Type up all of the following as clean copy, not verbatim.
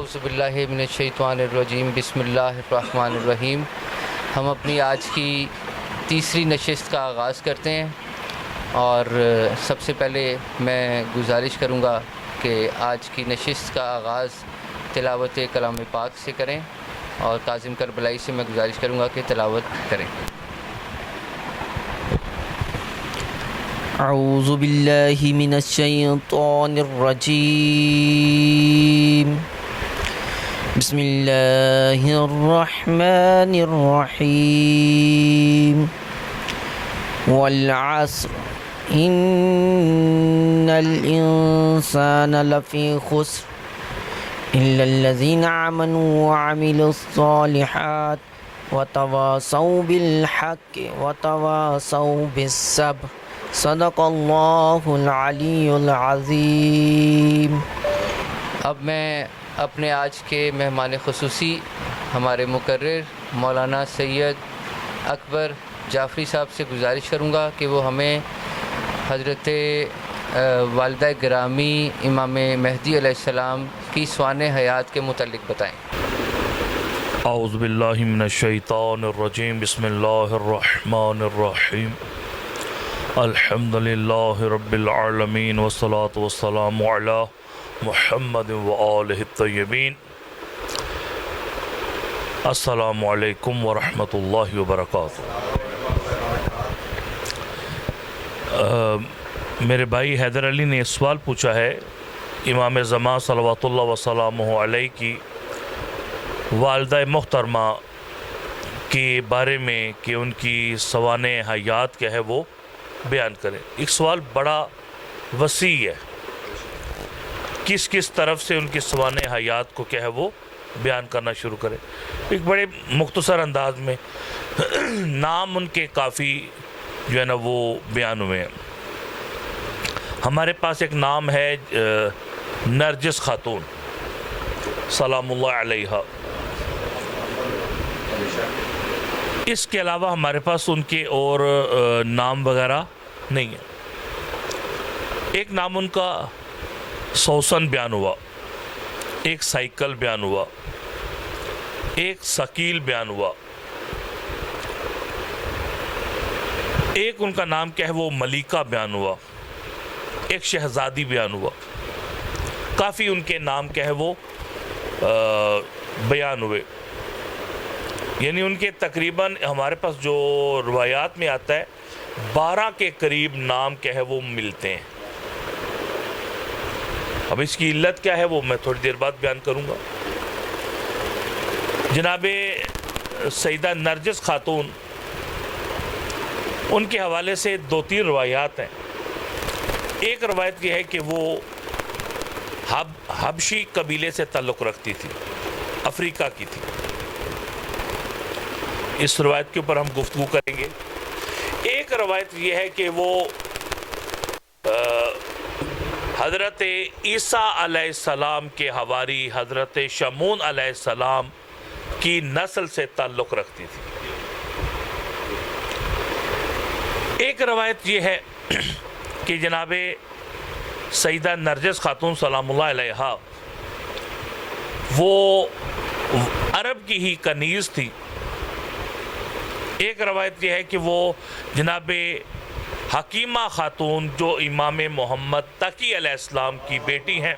اعوذ باللہ من الشیطان الرجیم بسم اللہ الرحمن الرحیم۔ ہم اپنی آج کی تیسری نشست کا آغاز کرتے ہیں، اور سب سے پہلے میں گزارش کروں گا کہ آج کی نشست کا آغاز تلاوت کلام پاک سے کریں، اور کاظم کربلائی سے میں گزارش کروں گا کہ تلاوت کریں۔ اعوذ باللہ من الشیطان الرجیم، بسم اللہ الرحمن الرحیم، والعصر ان الانسان لفی خسر الا الذین آمنوا وعملوا الصالحات وتواصوا بالحق وتواصوا بالصبر، صدق اللہ العلی العظیم۔ اب میں اپنے آج کے مہمان خصوصی ہمارے مقرر مولانا سید اکبر جعفری صاحب سے گزارش کروں گا کہ وہ ہمیں حضرت والدہ گرامی امام مہدی علیہ السلام کی سوانح حیات کے متعلق بتائیں۔ اعوذ باللہ من الشیطان الرجیم، بسم اللہ الرحمن الرحیم، الحمد للہ رب العالمین، والصلاة والسلام علی محمد وآلہ الطیبین۔ السلام علیکم ورحمۃ اللہ وبرکاتہ۔ میرے بھائی حیدر علی نے سوال پوچھا ہے امام زمان صلوات اللہ وسلامہ علیہ کی والدہ محترمہ کے بارے میں کہ ان کی سوانح حیات کیا ہے وہ بیان کریں۔ ایک سوال بڑا وسیع ہے، کس کس طرف سے ان کی سوانح حیات کو کیا ہے وہ بیان کرنا شروع کریں۔ ایک بڑے مختصر انداز میں نام ان کے کافی جو ہے نا وہ بیان ہوئے ہیں۔ ہمارے پاس ایک نام ہے نرجس خاتون سلام اللہ علیہ، اس کے علاوہ ہمارے پاس ان کے اور نام وغیرہ نہیں ہے۔ ایک نام ان کا سوسن بیان ہوا، ایک سائیکل بیان ہوا، ایک ثقیل بیان ہوا، ایک ان کا نام کیا ہے وہ ملیکہ بیان ہوا، ایک شہزادی بیان ہوا۔ کافی ان کے نام کیا ہے وہ بیان ہوئے، یعنی ان کے تقریباً ہمارے پاس جو روایات میں آتا ہے 12 کے قریب نام کیا ہے وہ ملتے ہیں۔ اب اس کی علت کیا ہے وہ میں تھوڑی دیر بعد بیان کروں گا۔ جناب سیدہ نرجس خاتون، ان کے حوالے سے 2-3 روایات ہیں۔ ایک روایت یہ ہے کہ وہ حبشی قبیلے سے تعلق رکھتی تھی، افریقہ کی تھی۔ اس روایت کے اوپر ہم گفتگو کریں گے۔ ایک روایت یہ ہے کہ وہ حضرت عیسیٰ علیہ السلام کے حواری حضرت شمعون علیہ السلام کی نسل سے تعلق رکھتی تھی۔ ایک روایت یہ ہے کہ جناب سیدہ نرجس خاتون سلام اللہ علیہ وہ عرب کی ہی کنیز تھی۔ ایک روایت یہ ہے کہ وہ جناب حکیمہ خاتون جو امام محمد تقی علیہ السلام کی بیٹی ہیں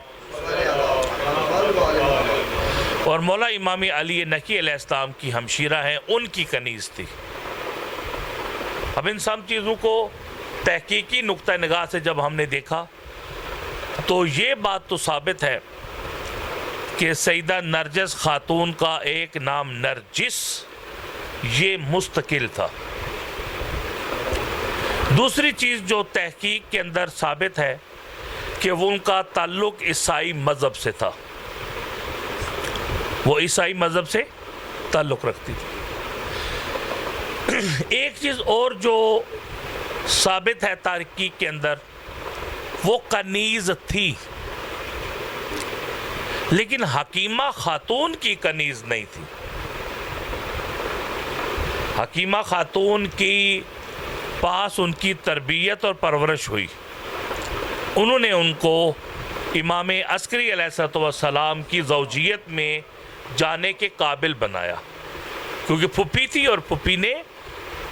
اور مولا امام علی نقی علیہ السلام کی ہمشیرہ ہیں، ان کی کنیز تھی۔ اب ان سب چیزوں کو تحقیقی نقطہ نگاہ سے جب ہم نے دیکھا تو یہ بات تو ثابت ہے کہ سیدہ نرجس خاتون کا ایک نام نرجس یہ مستقل تھا۔ دوسری چیز جو تحقیق کے اندر ثابت ہے کہ وہ ان کا تعلق عیسائی مذہب سے تھا، وہ عیسائی مذہب سے تعلق رکھتی تھی۔ ایک چیز اور جو ثابت ہے تحقیق کے اندر، وہ کنیز تھی، لیکن حکیمہ خاتون کی کنیز نہیں تھی۔ حکیمہ خاتون کی پاس ان کی تربیت اور پرورش ہوئی، انہوں نے ان کو امام عسکری علیہ السلام کی زوجیت میں جانے کے قابل بنایا، کیونکہ پھپھی تھی اور پھپھی نے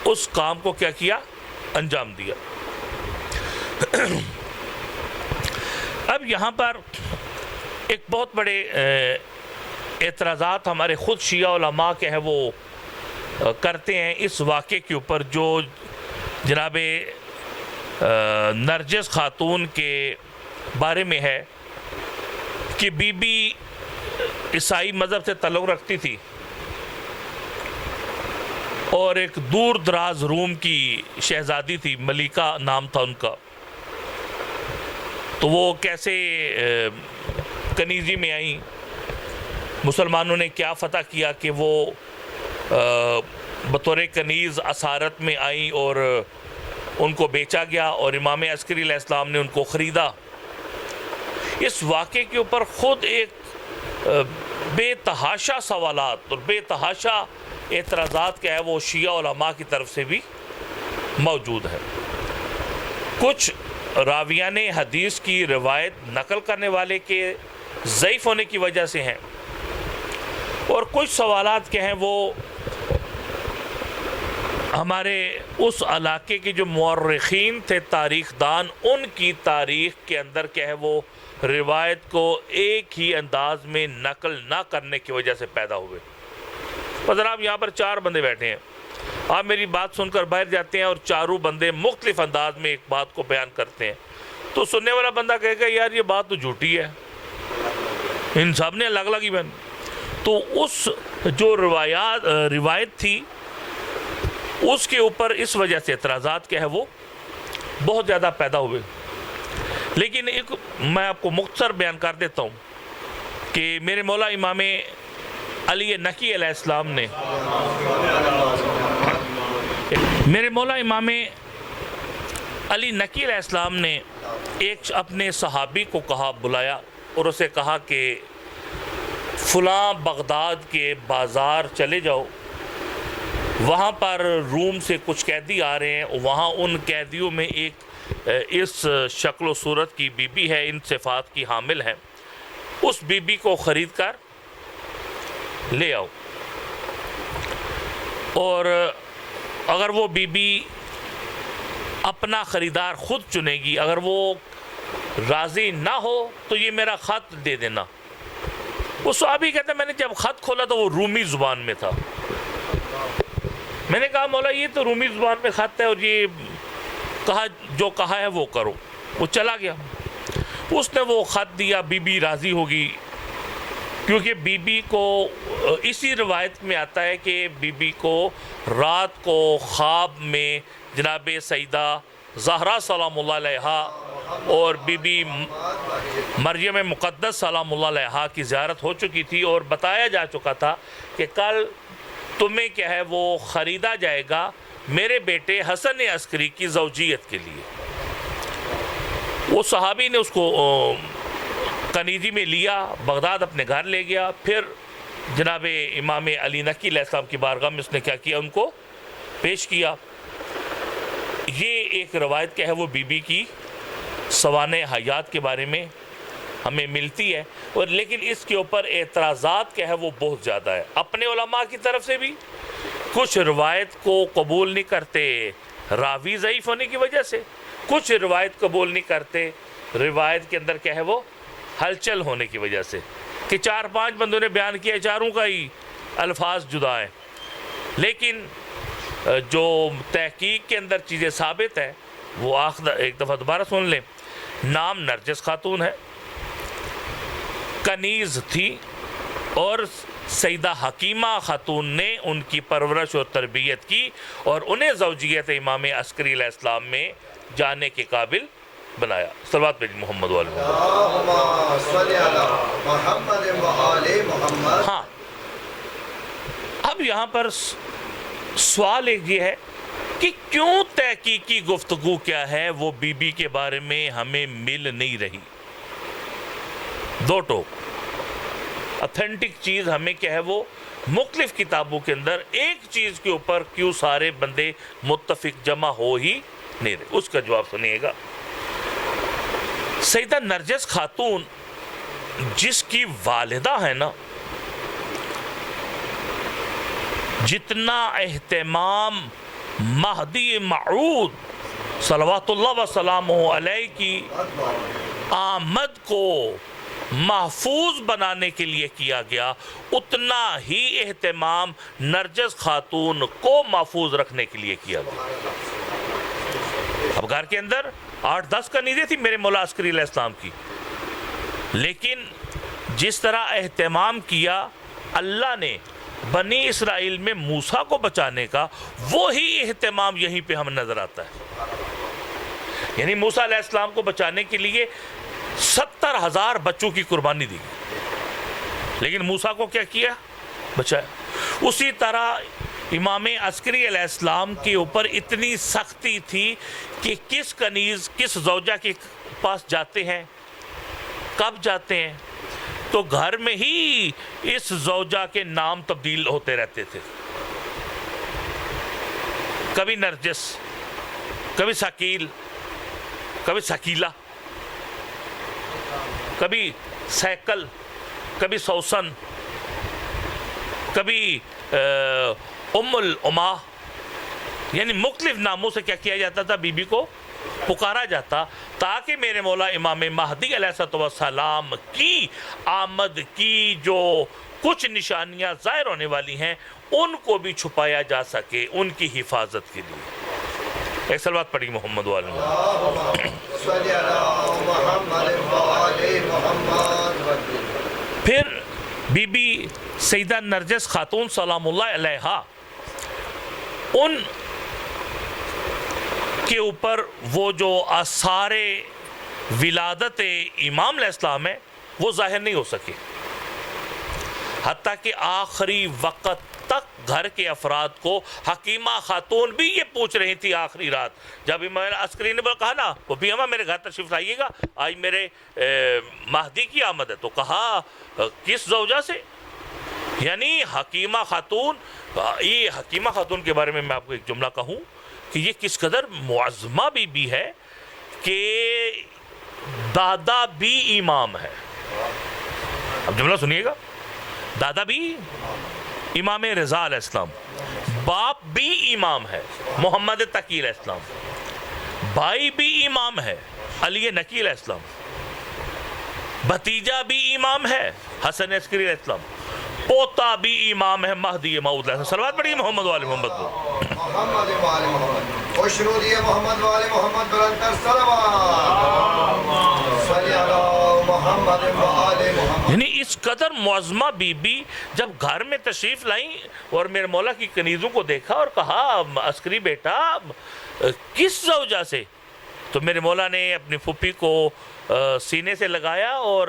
اس کام کو کیا کیا، انجام دیا۔ اب یہاں پر ایک بہت بڑے اعتراضات ہمارے خود شیعہ علماء کے ہیں وہ کرتے ہیں اس واقعے کے اوپر، جو جناب نرجس خاتون کے بارے میں ہے کہ بی بی عیسائی مذہب سے تعلق رکھتی تھی اور ایک دور دراز روم کی شہزادی تھی، ملیکہ نام تھا ان کا، تو وہ کیسے کنیزی میں آئیں، مسلمانوں نے کیا فتح کیا کہ وہ بطور کنیز اسارت میں آئیں اور ان کو بیچا گیا اور امام عسکری علیہ السلام نے ان کو خریدا۔ اس واقعے کے اوپر خود ایک بے تحاشا سوالات اور بے تحاشا اعتراضات کیا ہے وہ شیعہ علماء کی طرف سے بھی موجود ہے۔ کچھ راویان حدیث کی روایت نقل کرنے والے کے ضعیف ہونے کی وجہ سے ہیں، اور کچھ سوالات کے ہیں وہ ہمارے اس علاقے کے جو مورخین تھے، تاریخ دان، ان کی تاریخ کے اندر کیا ہے وہ روایت کو ایک ہی انداز میں نقل نہ کرنے کی وجہ سے پیدا ہوئے۔ جناب یہاں پر 4 بندے بیٹھے ہیں، آپ میری بات سن کر باہر جاتے ہیں اور چاروں بندے مختلف انداز میں ایک بات کو بیان کرتے ہیں، تو سننے والا بندہ کہے گا یار یہ بات تو جھوٹی ہے، ان سب نے الگ الگ ہی بیان۔ تو اس جو روایت تھی اس کے اوپر اس وجہ سے اعتراضات کیا ہے وہ بہت زیادہ پیدا ہوئے۔ لیکن ایک میں آپ کو مختصر بیان کر دیتا ہوں کہ میرے مولا امام علی نقی علیہ السلام نے ایک اپنے صحابی کو کہا، بلایا اور اسے کہا کہ فلاں بغداد کے بازار چلے جاؤ، وہاں پر روم سے کچھ قیدی آ رہے ہیں، وہاں ان قیدیوں میں ایک اس شکل و صورت کی بی بی ہے، ان صفات کی حامل ہے، اس بی بی کو خرید کر لے آؤ، اور اگر وہ بی بی اپنا خریدار خود چنے گی، اگر وہ راضی نہ ہو تو یہ میرا خط دے دینا۔ وہ صحابی کہتا ہے میں نے جب خط کھولا تو وہ رومی زبان میں تھا، میں نے کہا مولا یہ تو رومی زبان میں خط ہے اور یہ جو کہا ہے وہ کرو۔ وہ چلا گیا، اس نے وہ خط دیا، بی بی راضی ہوگی، کیونکہ بی بی کو اسی روایت میں آتا ہے کہ بی بی کو رات کو خواب میں جناب سیدہ زہرا سلام اللہ علیہا اور بی بی مریم مقدس سلام اللہ علیہا کی زیارت ہو چکی تھی، اور بتایا جا چکا تھا کہ کل تمہیں کیا ہے وہ خریدا جائے گا میرے بیٹے حسن عسکری کی زوجیت کے لیے۔ وہ صحابی نے اس کو کنیزی میں لیا، بغداد اپنے گھر لے گیا، پھر جناب امام علی نقی علیہ السلام کی بارگاہ میں اس نے کیا کیا، ان کو پیش کیا۔ یہ ایک روایت کیا ہے وہ بی بی کی سوانح حیات کے بارے میں ہمیں ملتی ہے، اور لیکن اس کے اوپر اعتراضات کیا ہے وہ بہت زیادہ ہے، اپنے علماء کی طرف سے بھی کچھ روایت کو قبول نہیں کرتے راوی ضعیف ہونے کی وجہ سے، کچھ روایت قبول نہیں کرتے روایت کے اندر کیا ہے وہ ہلچل ہونے کی وجہ سے، کہ 4-5 بندوں نے بیان کیا، چاروں کا ہی الفاظ جدا ہیں، لیکن جو تحقیق کے اندر چیزیں ثابت ہیں وہ ایک دفعہ دوبارہ سن لیں۔ نام نرجس خاتون ہے، کنیز تھی، اور سیدہ حکیمہ خاتون نے ان کی پرورش اور تربیت کی اور انہیں زوجیت امام عسکری علیہ السلام میں جانے کے قابل بنایا۔ صلوات پہ محمد والے محمد۔ ہاں، اب یہاں پر سوال ایک یہ ہے کہ کیوں تحقیقی گفتگو کیا ہے وہ بی بی کے بارے میں ہمیں مل نہیں رہی؟ دو ٹوک اتھینٹک چیز ہمیں کیا ہے وہ مختلف کتابوں کے اندر ایک چیز کے اوپر کیوں سارے بندے متفق جمع ہو ہی نہیں رہے؟ اس کا جواب سنیے گا۔ سیدہ نرجس خاتون جس کی والدہ ہے نا، جتنا اہتمام مہدی موعود صلوات اللہ وسلامہ علیہ کی آمد کو محفوظ بنانے کے لیے کیا گیا، اتنا ہی اہتمام نرجس خاتون کو محفوظ رکھنے کے لیے کیا گیا۔ اب گھر کے اندر 8-10 کنیزیں تھی میرے مولا عسکری علیہ السلام کی، لیکن جس طرح اہتمام کیا اللہ نے بنی اسرائیل میں موسیٰ کو بچانے کا، وہی اہتمام یہیں پہ ہم نظر آتا ہے۔ یعنی موسیٰ علیہ السلام کو بچانے کے لیے 70,000 بچوں کی قربانی دی، لیکن موسیٰ کو کیا کیا؟ بچایا۔ اسی طرح امام عسکری علیہ السلام کے اوپر اتنی سختی تھی کہ کس کنیز کس زوجہ کے پاس جاتے ہیں، کب جاتے ہیں، تو گھر میں ہی اس زوجہ کے نام تبدیل ہوتے رہتے تھے، کبھی نرجس، کبھی ثقیل، کبھی ثقیلہ، کبھی سیکل، کبھی سوسن، کبھی ام العما، یعنی مختلف ناموں سے کیا کیا جاتا تھا، بی بی کو پکارا جاتا، تاکہ میرے مولا امام مہدی علیہ السلام کی آمد کی جو کچھ نشانیاں ظاہر ہونے والی ہیں ان کو بھی چھپایا جا سکے، ان کی حفاظت کے لیے۔ ایک صلوات پڑھی محمد والے پھر بی بی سیدہ نرجس خاتون سلام اللہ علیہا، ان کے اوپر وہ جو آثار ولادت امام علیہ السلام ہے وہ ظاہر نہیں ہو سکے، حتیٰ کہ آخری وقت تک گھر کے افراد کو حکیمہ خاتون بھی یہ پوچھ رہی تھی آخری رات، جب امام عسکری نے کہا نا وہ بھی ہمیں میرے گھر تشریف لائیے گا، آج میرے مہدی کی آمد ہے، تو کہا کس زوجہ سے؟ یعنی حکیمہ خاتون، یہ حکیمہ خاتون کے بارے میں آپ کو ایک جملہ کہوں کہ یہ کس قدر معظمہ بی بی ہے کہ دادا بھی امام ہے۔ اب جملہ سنیے گا، دادا بھی امام رضا علیہ السلام، باپ بھی امام ہے محمد تقی علیہ السلام، بھائی بھی امام ہے علی نقی علیہ السلام، بھتیجا بھی امام ہے حسن عسکری علیہ السلام، پوتا بھی امام ہے مہدی موعود علیہ السلام۔ صلوات پڑھیے محمد والے محمد کو، محمد والے محمد، خوشنودی محمد والے محمد، بلندر صلوات، صلی اللہ محمد والے محمد۔ یعنی اس قدر معظمہ بی بی جب گھر میں تشریف لائیں اور میرے مولا کی کنیزوں کو دیکھا اور کہا عسکری بیٹا کس زوجہ سے، تو میرے مولا نے اپنی پھپھی کو سینے سے لگایا اور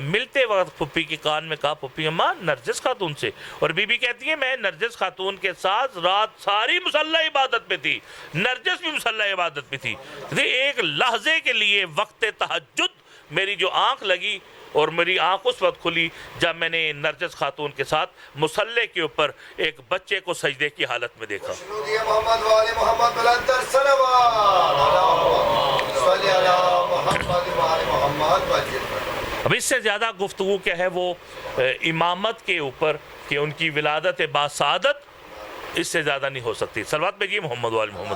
ملتے وقت پھپھی کے کان میں کہا پھپھی اماں نرجس خاتون سے، اور بی بی کہتی ہے میں نرجس خاتون کے ساتھ رات ساری مسلح عبادت پہ تھی، نرجس بھی مسلح عبادت پہ تھی، ایک لحظے کے لیے وقت تہجد میری جو آنکھ لگی اور میری آنکھ اس وقت کھلی جب میں نے نرجس خاتون کے ساتھ مصلے کے اوپر ایک بچے کو سجدے کی حالت میں دیکھا۔ خوشنودی محمد والے محمد، بلندر صلوات، صلی اللہ محمد والے محمد۔ اب اس سے زیادہ گفتگو کیا ہے وہ امامت کے اوپر کہ ان کی ولادت باسعادت، اس سے زیادہ نہیں ہو سکتی۔ صلوات پہ جی محمد والے محمد۔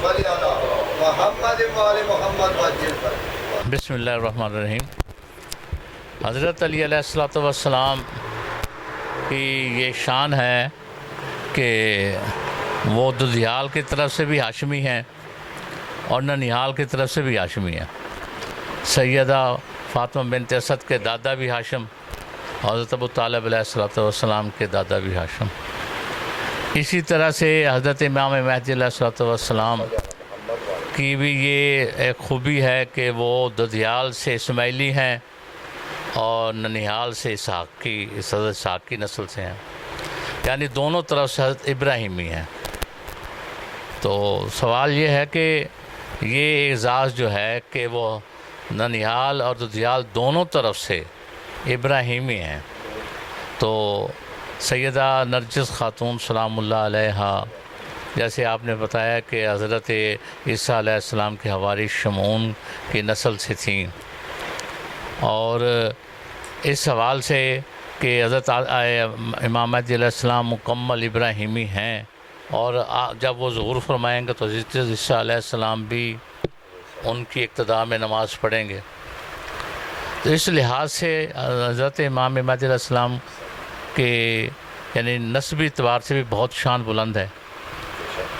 صلی اللہ محمد والے محمد۔ بسم اللہ الرحمن الرحیم۔ حضرت علی علیہ السلام کی یہ شان ہے کہ وہ دودھیال کی طرف سے بھی ہاشمی ہیں اور ننیال کی طرف سے بھی ہاشمی ہیں۔ سیدہ فاطمہ بنت اسد کے دادا بھی ہاشم، حضرت ابو طالب علیہ السلام کے دادا بھی ہاشم۔ اسی طرح سے حضرت امام مہدی علیہ السلام کی بھی یہ ایک خوبی ہے کہ وہ دودھیال سے اسماعیلی ہیں اور ننیال سے حضرت اسحاق کی نسل سے ہیں، یعنی دونوں طرف سے حضرت ابراہیمی ہیں۔ تو سوال یہ ہے کہ یہ اعزاز جو ہے کہ وہ ننیال اور دودھیال دونوں طرف سے ابراہیمی ہیں، تو سیدہ نرجس خاتون سلام اللہ علیہا جیسے آپ نے بتایا کہ حضرت عیسیٰ علیہ السلام کے حواری شمعون کی نسل سے تھیں، اور اس سوال سے کہ حضرت امام مہدی علیہ السلام مکمل ابراہیمی ہیں، اور جب وہ ظہور فرمائیں گے تو حضرت عیسیٰ علیہ السلام بھی ان کی اقتداء میں نماز پڑھیں گے، تو اس لحاظ سے حضرت امام مہدی علیہ السلام کے یعنی نسبی اعتبار سے بھی بہت شان بلند ہے۔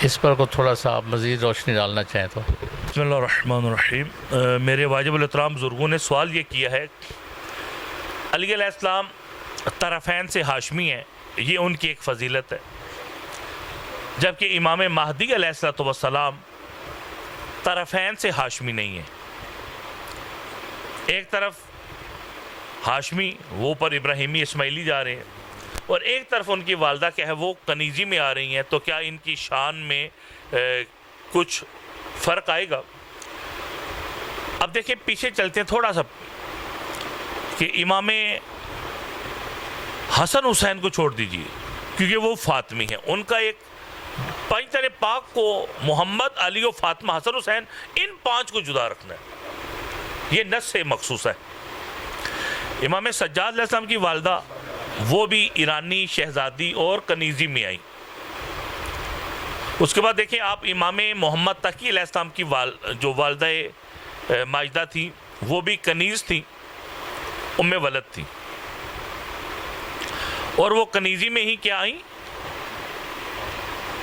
اس پر کو تھوڑا سا آپ مزید روشنی ڈالنا چاہیں تو۔ بسم اللہ الرحمن الرحیم۔ میرے واجب الاحترام بزرگوں نے سوال یہ کیا ہے، علی علیہ السلام طرفین سے ہاشمی ہیں، یہ ان کی ایک فضیلت ہے، جبکہ امام مہدی علیہ السلام طرفین سے ہاشمی نہیں ہیں۔ ایک طرف ہاشمی وہ پر ابراہیمی اسماعیلی جا رہے ہیں، اور ایک طرف ان کی والدہ کیا ہے وہ کنیزی میں آ رہی ہیں، تو کیا ان کی شان میں کچھ فرق آئے گا؟ اب دیکھیں پیچھے چلتے ہیں تھوڑا سا، کہ امام حسن حسین کو چھوڑ دیجئے کیونکہ وہ فاطمی ہیں، ان کا ایک پنجتن پاک کو محمد، علی و فاطمہ، حسن حسین، ان پانچ کو جدا رکھنا ہے، یہ نص سے مخصوص ہے۔ امام سجاد علیہ السلام کی والدہ وہ بھی ایرانی شہزادی اور کنیزی میں آئیں۔ اس کے بعد دیکھیں آپ امام محمد تقی علیہ السلام کی جو والدہ ماجدہ تھی وہ بھی کنیز تھی، ام ولد تھی، اور وہ کنیزی میں ہی کیا آئیں؟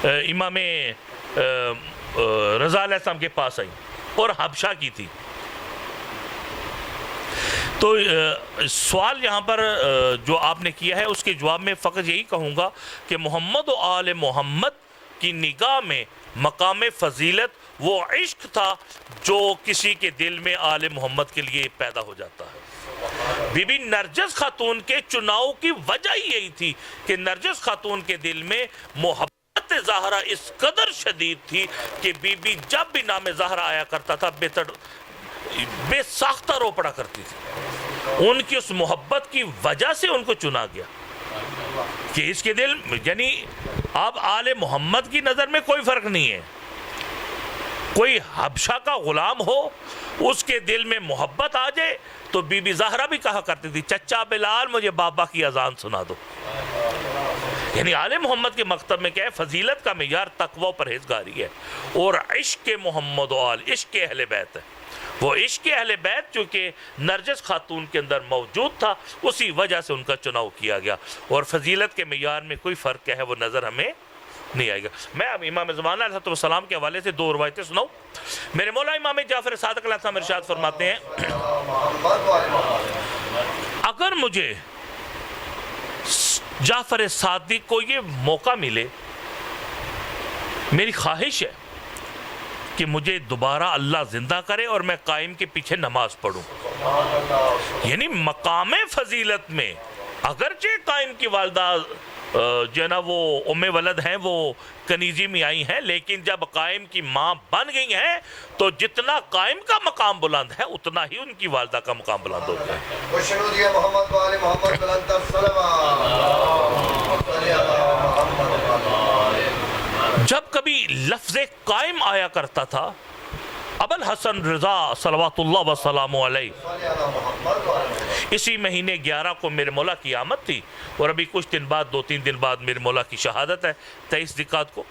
امام رضا علیہ السلام کے پاس آئیں، اور حبشہ کی تھی۔ تو سوال یہاں پر جو آپ نے کیا ہے اس کے جواب میں فقط یہی کہوں گا کہ محمد و آل محمد کی نگاہ میں مقام فضیلت وہ عشق تھا جو کسی کے دل میں آل محمد کے لیے پیدا ہو جاتا ہے۔ بی بی نرجس خاتون کے چناؤ کی وجہ یہی تھی کہ نرجس خاتون کے دل میں محبت زہرا اس قدر شدید تھی کہ بی بی جب بھی نام زہرا آیا کرتا تھا بے ساختہ رو پڑا کرتی تھی۔ ان کی اس محبت کی وجہ سے ان کو چنا گیا کہ اس کے دل یعنی اب آل محمد کی نظر میں کوئی فرق نہیں ہے، کوئی حبشہ کا غلام ہو اس کے دل میں محبت آ جائے تو بی بی زہرا بھی کہا کرتی تھی چچا بلال مجھے بابا کی اذان سنا دو۔ یعنی آل محمد کے مکتب میں کیا ہے؟ فضیلت کا معیار تقوی و پرہیزگاری ہے، اور عشق محمد و آل، عشق اہل بیت ہے۔ وہ عشق اہل بیت جو کہ نرجس خاتون کے اندر موجود تھا اسی وجہ سے ان کا چناؤ کیا گیا، اور فضیلت کے معیار میں کوئی فرق کیا ہے وہ نظر ہمیں نہیں آئے گا۔ میں اب امام زمانہ علیہ السلام کے حوالے سے دو روایتیں سناؤں۔ میرے مولا امام جعفر صادق علیہ السلام ارشاد فرماتے ہیں اگر مجھے جعفر صادق کو یہ موقع ملے، میری خواہش ہے کہ مجھے دوبارہ اللہ زندہ کرے اور میں قائم کے پیچھے نماز پڑھوں۔ یعنی مقام فضیلت میں اگرچہ قائم کی والدہ جو ہے نا وہ ام ولد ہیں، وہ کنیزی میں آئی ہیں، لیکن جب قائم کی ماں بن گئی ہیں تو جتنا قائم کا مقام بلند ہے اتنا ہی ان کی والدہ کا مقام بلند ہوتا ہے۔ محمد وآل محمد بلند تر صلوات۔ جب کبھی لفظ قائم آیا کرتا تھا ابوالحسن رضا صلوات اللہ وسلام علیہ، اسی مہینے 11 کو میرے مولا کی آمد تھی، اور ابھی کچھ دن بعد 2-3 دن بعد میرے مولا کی شہادت ہے 23 ذوالقعدہ کو۔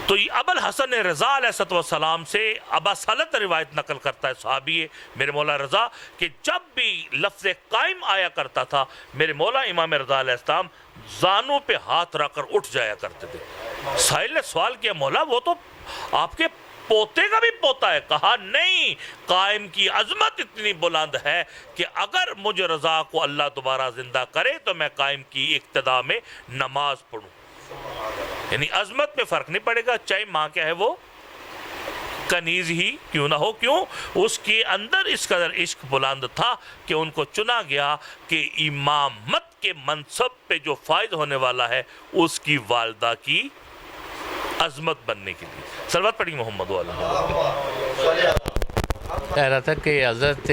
تو یہ ابوالحسن رضا علیہ السلام سے ابا سلط روایت نقل کرتا ہے صحابی میرے مولا رضا کہ جب بھی لفظ قائم آیا کرتا تھا میرے مولا امام رضا علیہ السلام زانوں پہ ہاتھ رکھ کر اٹھ جایا کرتے تھے۔ سائل نے سوال کیا مولا وہ تو آپ کے پوتے کا بھی پوتا ہے؟ کہا نہیں، قائم کی عظمت اتنی بلند ہے کہ اگر مجھے رضا کو اللہ دوبارہ زندہ کرے تو میں قائم کی اقتداء میں نماز پڑھوں۔ یعنی عظمت میں فرق نہیں پڑے گا، چاہے ماں کیا ہے وہ کنیز ہی کیوں نہ ہو، کیوں اس کے اندر اس قدر عشق بلند تھا کہ ان کو چنا گیا کہ امامت کے منصب پہ جو فائز ہونے والا ہے اس کی والدہ کی عظمت بننے کے لیے۔ صلوات پڑھی محمد والا۔ کہہ رہا تھا کہ حضرت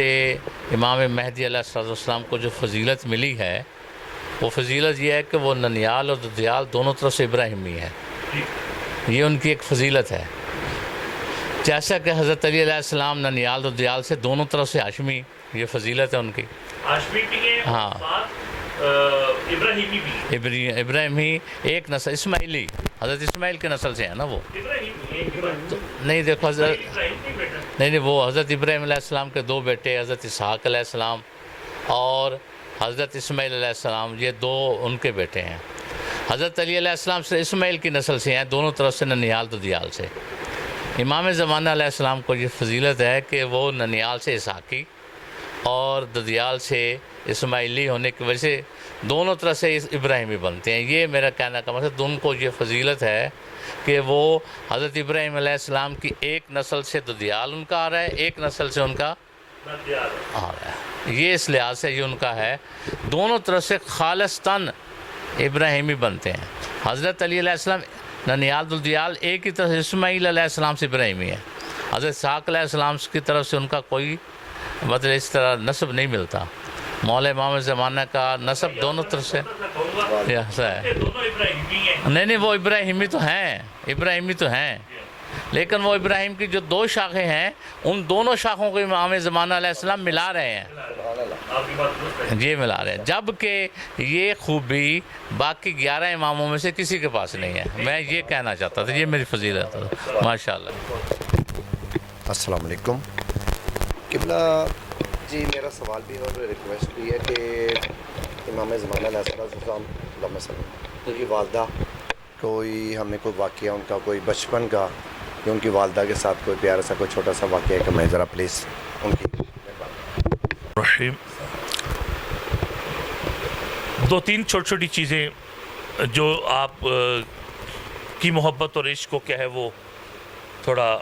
امام مہدی علیہ السلام کو جو فضیلت ملی ہے وہ فضیلت یہ ہے کہ وہ ننیال اور ددیال دونوں طرف سے ابراہیمی ہے، یہ ان کی ایک فضیلت ہے. جیسا کہ حضرت علی علیہ السلام ننیال و دیال سے دونوں طرف سے ہاشمی، یہ فضیلت ہے ان کی. ہاشمی بھی ہے، ہاں، ابراہیمی بھی. ابراہیمی ایک نسل، اسماعیلی، حضرت اسماعیل کے نسل سے ہیں نا وہ. نہیں دیکھو حضرت، نہیں وہ حضرت ابراہیم علیہ السلام کے 2 بیٹے، حضرت اسحاق علیہ السلام اور حضرت اسماعیل علیہ السلام، یہ 2 ان کے بیٹے ہیں. حضرت علی علیہ السلام سے اسماعیل کی نسل سے ہیں، دونوں طرف سے ننیال تو دیال سے. امام زمانہ علیہ السلام کو یہ فضیلت ہے کہ وہ ننیال سے اسحاقی اور ددیال سے اسماعیلی ہونے کی وجہ سے دونوں طرف سے ابراہیمی بنتے ہیں. یہ میرا کہنا کا مطلب ان کو یہ فضیلت ہے کہ وہ حضرت ابراہیم علیہ السلام کی ایک نسل سے ددیال ان کا آ رہا ہے، ایک نسل سے ان کا آ رہا ہے. یہ اس لحاظ سے یہ ان کا ہے، دونوں طرف سے خالصتاً ابراہیمی بنتے ہیں. حضرت علی علیہ السلام ننیال ددیال ایک ہی طرف سے اسماعیل علیہ السلام سے ابراہیمی ہے. حضرت اسحاق علیہ السلام کی طرف سے ان کا کوئی مطلب اس طرح نسب نہیں ملتا. مولا امام زمانہ کا نسب دونوں طرف سے ایسا ہے. نہیں وہ ابراہیمی تو ہیں، ابراہیمی تو ہیں، لیکن وہ ابراہیم کی جو 2 شاخیں ہیں ان دونوں شاخوں کو امام زمانہ علیہ السلام ملا رہے ہیں، یہ ملا رہے ہیں. جبکہ یہ خوبی باقی 11 اماموں میں سے کسی کے پاس نہیں ہے. میں یہ کہنا چاہتا تھا، یہ میری فضیلت ہے. ماشاءاللہ. السلام علیکم قبلہ جی. میرا سوال بھی اور ریکویسٹ بھی ہے کہ امام زمانہ علیہ السلام اللہم صلی ان کی والدہ کوئی ہمیں کوئی واقعہ ان کا کوئی بچپن کا یا ان کی والدہ کے ساتھ کوئی پیارا سا کوئی چھوٹا سا واقعہ کہ میں ذرا پلیز ان کی رحیم. 2-3 چھوٹی چیزیں جو آپ کی محبت اور عشق کو کیا ہے وہ تھوڑا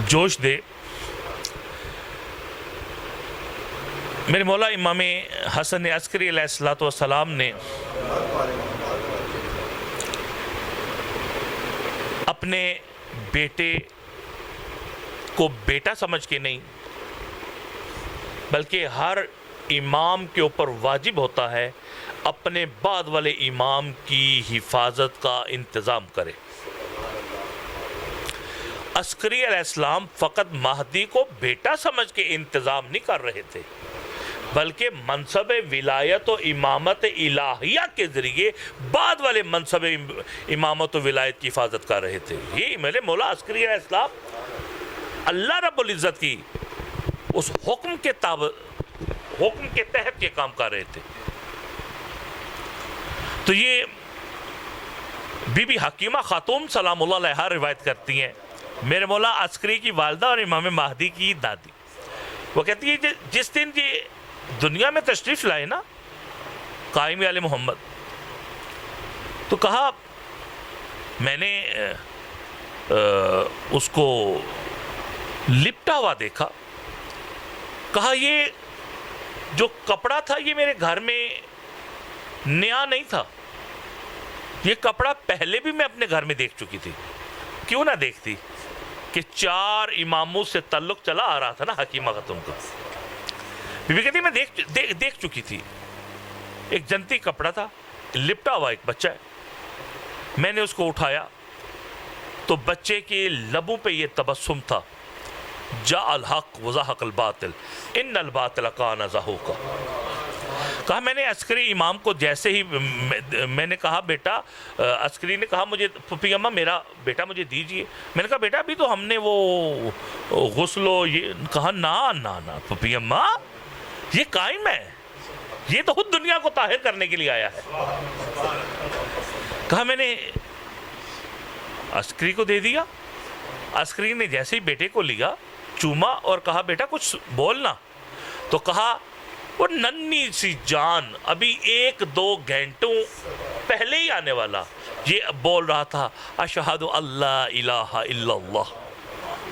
جوش دے. میرے مولا امام حسن عسکری علیہ السلام نے اپنے بیٹے کو بیٹا سمجھ کے نہیں بلکہ ہر امام کے اوپر واجب ہوتا ہے اپنے بعد والے امام کی حفاظت کا انتظام کرے. عسکری علیہ السلام فقط مہدی کو بیٹا سمجھ کے انتظام نہیں کر رہے تھے بلکہ منصب ولایت و امامت الہیہ کے ذریعے بعد والے منصب امامت و ولایت کی حفاظت کر رہے تھے. یہ میرے مولا عسکری علیہ السلام اللہ رب العزت کی اس حکم کے تحت یہ کام کر رہے تھے. تو یہ بی بی حکیمہ خاتون سلام اللہ علیہا روایت کرتی ہیں، میرے مولا عسکری کی والدہ اور امام مہدی کی دادی، وہ کہتی ہے جس دن یہ دنیا میں تشریف لائے نا قائم آل محمد، تو کہا میں نے اس کو لپٹا ہوا دیکھا. کہا یہ جو کپڑا تھا یہ میرے گھر میں نیا نہیں تھا، یہ کپڑا پہلے بھی میں اپنے گھر میں دیکھ چکی تھی. کیوں نہ دیکھتی کہ 4 اماموں سے تعلق چلا آ رہا تھا نا حکیمہ خاتون کا. بی بی کہتی میں دیکھ چکی تھی. ایک جنتی کپڑا تھا، لپٹا ہوا ایک بچہ ہے. میں نے اس کو اٹھایا تو بچے کے لبوں پہ یہ تبسم تھا، جاء الحق وزہق الباطل ان الباطل کان زہوقا. کہا میں نے عسکری امام کو جیسے ہی میں نے کہا بیٹا، عسکری نے کہا مجھے پھپھی اماں میرا بیٹا مجھے دیجئے. میں نے کہا بیٹا ابھی تو ہم نے وہ غسل و یہ. کہا نا پھپھی اماں یہ قائم ہے، یہ تو خود دنیا کو طاہر کرنے کے لیے آیا ہے. کہا میں نے عسکری کو دے دیا. عسکری نے جیسے ہی بیٹے کو لیا چوما اور کہا بیٹا کچھ بولنا. تو کہا وہ ننھی سی جان ابھی 1-2 گھنٹوں پہلے ہی آنے والا یہ بول رہا تھا اشہد اللہ الہ الا اللہ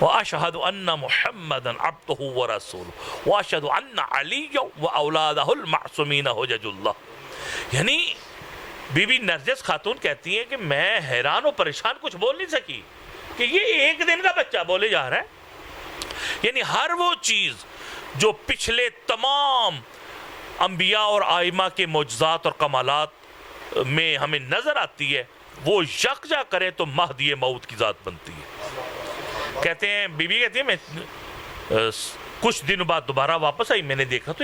واشہد ان محمدا عبدہ ورسولہ واشہد ان علی واولادہ المعصومین حجج اللہ. یعنی بی بی نرجس خاتون کہتی ہیں کہ میں حیران و پریشان کچھ بول نہیں سکی کہ یہ 1 دن کا بچہ بولے جا رہا ہے. یعنی ہر وہ چیز جو پچھلے تمام انبیاء اور آئمہ کے معجزات اور کمالات میں ہمیں نظر آتی ہے وہ یکجا کریں تو مہدی موعود کی ذات بنتی ہے. کہتے ہیں بی کہتی ہے میں کچھ دنوں بعد دوبارہ واپس آئی, میں نے دیکھا تو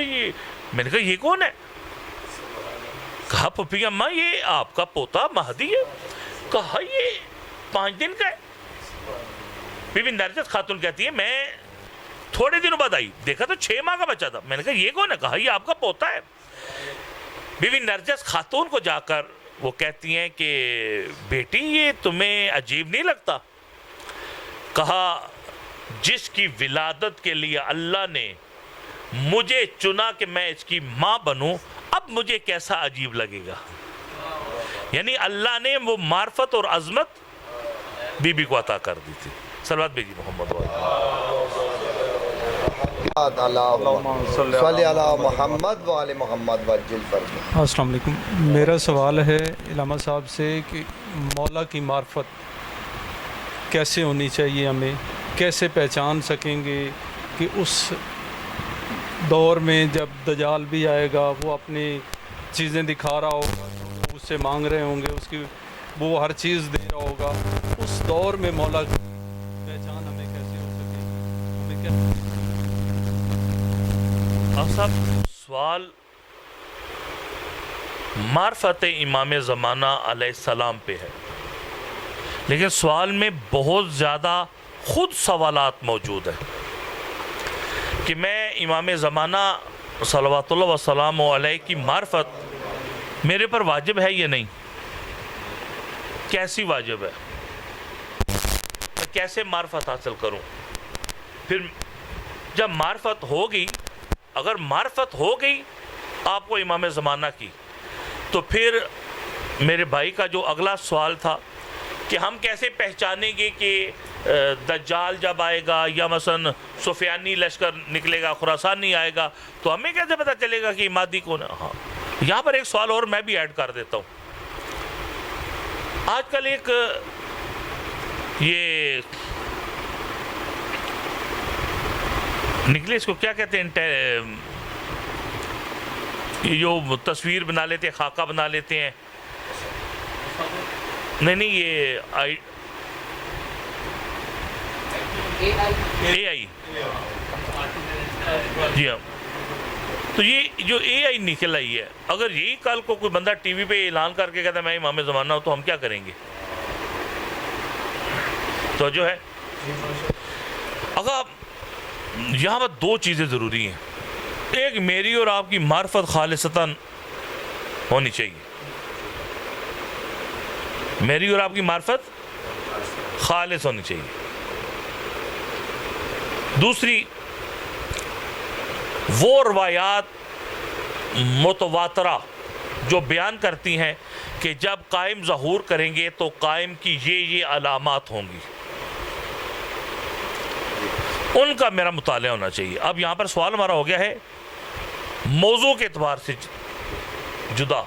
میں نے کہا یہ کون ہے؟ کہا پھپھی اماں یہ آپ کا پوتا مہدی ہے. کہا یہ 5 دن کا ہے. بی بی نرجس خاتون کہتی ہے میں تھوڑے دنوں بعد آئی, دیکھا تو 6 ماہ کا بچہ تھا. میں نے کہا یہ کون ہے؟ کہا یہ آپ کا پوتا ہے. بی بی نرجس خاتون کو جا کر وہ کہتی ہیں کہ بیٹی یہ تمہیں عجیب نہیں لگتا؟ کہا جس کی ولادت کے لیے اللہ نے مجھے چنا کہ میں اس کی ماں بنوں, اب مجھے کیسا عجیب لگے گا. یعنی اللہ نے وہ معرفت اور عظمت بی بی کو عطا کر دی تھی. صلوات بھیجی محمد صلی علی محمد وآل محمد وجل فرمائے. السلام علیکم. میرا سوال ہے علامہ صاحب سے کہ مولا کی معرفت کیسے ہونی چاہیے, ہمیں کیسے پہچان سکیں گے کہ اس دور میں جب دجال بھی آئے گا وہ اپنی چیزیں دکھا رہا ہوگا, تو اس سے مانگ رہے ہوں گے, اس کی وہ ہر چیز دے رہا ہوگا, اس دور میں مولا کی پہچان ہمیں کیسے ہو سکے, ہمیں کیسے؟ آپ صاحب سوال معرفت امام زمانہ علیہ السلام پہ ہے, لیکن سوال میں بہت زیادہ خود سوالات موجود ہیں کہ میں امام زمانہ صلوات اللہ وسلام علیہ کی معرفت میرے پر واجب ہے یا نہیں, کیسی واجب ہے, میں کیسے معرفت حاصل کروں. پھر جب معرفت ہوگی, اگر معرفت ہو گئی آپ کو امام زمانہ کی, تو پھر میرے بھائی کا جو اگلا سوال تھا کہ ہم کیسے پہچانیں گے کہ دجال جب آئے گا یا مثلا سفیانی لشکر نکلے گا, خراسانی آئے گا, تو ہمیں کیسے پتہ چلے گا کہ مہدی کون ہے. ہاں یہاں پر ایک سوال اور میں بھی ایڈ کر دیتا ہوں. آج کل ایک یہ نکلے, اس کو کیا کہتے ہیں, یہ جو تصویر بنا لیتے ہیں, خاکہ بنا لیتے ہیں, نہیں یہ اے آئی, جی ہاں. تو یہ جو اے آئی نکل آئی ہے, اگر یہی کل کو کوئی بندہ ٹی وی پہ اعلان کر کے کہتا ہے میں امام زمانہ ہوں, تو ہم کیا کریں گے؟ تو جو ہے اگر یہاں پر 2 چیزیں ضروری ہیں. ایک میری اور آپ کی معرفت خالصتاً ہونی چاہیے, میری اور آپ کی معرفت خالص ہونی چاہیے. دوسری, وہ روایات متواترہ جو بیان کرتی ہیں کہ جب قائم ظہور کریں گے تو قائم کی یہ علامات ہوں گی, ان کا میرا مطالعہ ہونا چاہیے. اب یہاں پر سوال ہمارا ہو گیا ہے موضوع کے اعتبار سے جدا.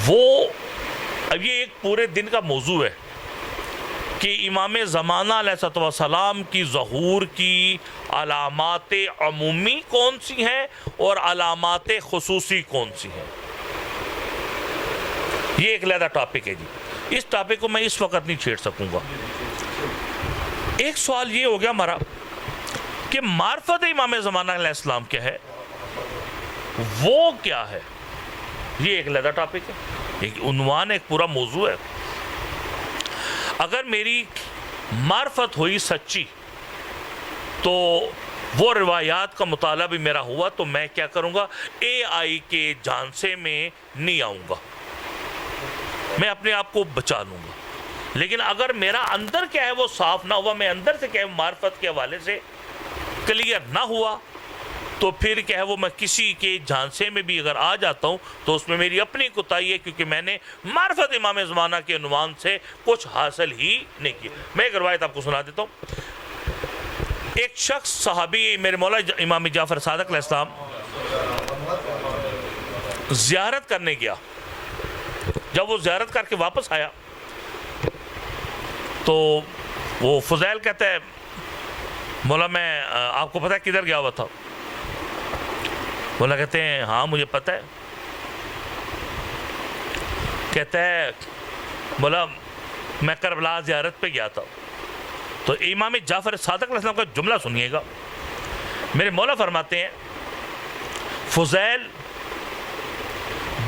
وہ اب یہ ایک پورے دن کا موضوع ہے کہ امام زمانہ علیہ السلام کی ظہور کی علامات عمومی کون سی ہیں اور علامات خصوصی کون سی ہیں. یہ ایک علیحدہ ٹاپک ہے جی, اس ٹاپک کو میں اس وقت نہیں چھیڑ سکوں گا. ایک سوال یہ ہو گیا ہمارا کہ معرفت امام زمانہ علیہ السلام کیا ہے, وہ کیا ہے. یہ ایک علیحدہ ٹاپک ہے, ایک عنوان, ایک پورا موضوع ہے. اگر میری معرفت ہوئی سچی تو وہ روایات کا مطالعہ بھی میرا ہوا, تو میں کیا کروں گا, اے آئی کے جھانسے میں نہیں آؤں گا, میں اپنے آپ کو بچا لوں گا. لیکن اگر میرا اندر کیا ہے وہ صاف نہ ہوا, میں اندر سے کیا ہے معرفت کے حوالے سے کلیئر نہ ہوا, تو پھر کیا ہے وہ میں کسی کے جھانسے میں بھی اگر آ جاتا ہوں تو اس میں میری اپنی کوتاہی ہے, کیونکہ میں نے معرفت امام زمانہ کے عنوان سے کچھ حاصل ہی نہیں کیا. میں ایک روایت آپ کو سنا دیتا ہوں. ایک شخص صحابی میرے مولا امام جعفر صادق علیہ السلام زیارت کرنے گیا. جب وہ زیارت کر کے واپس آیا تو وہ فضیل کہتا ہے مولا میں آپ کو پتہ ہے کدھر گیا ہوا تھا؟ مولا کہتے ہیں ہاں مجھے پتہ ہے. کہتا ہے مولا میں کربلا زیارت پہ گیا تھا، تو امام جعفر صادق علیہ السلام کا جملہ سنیے گا. میرے مولا فرماتے ہیں فضیل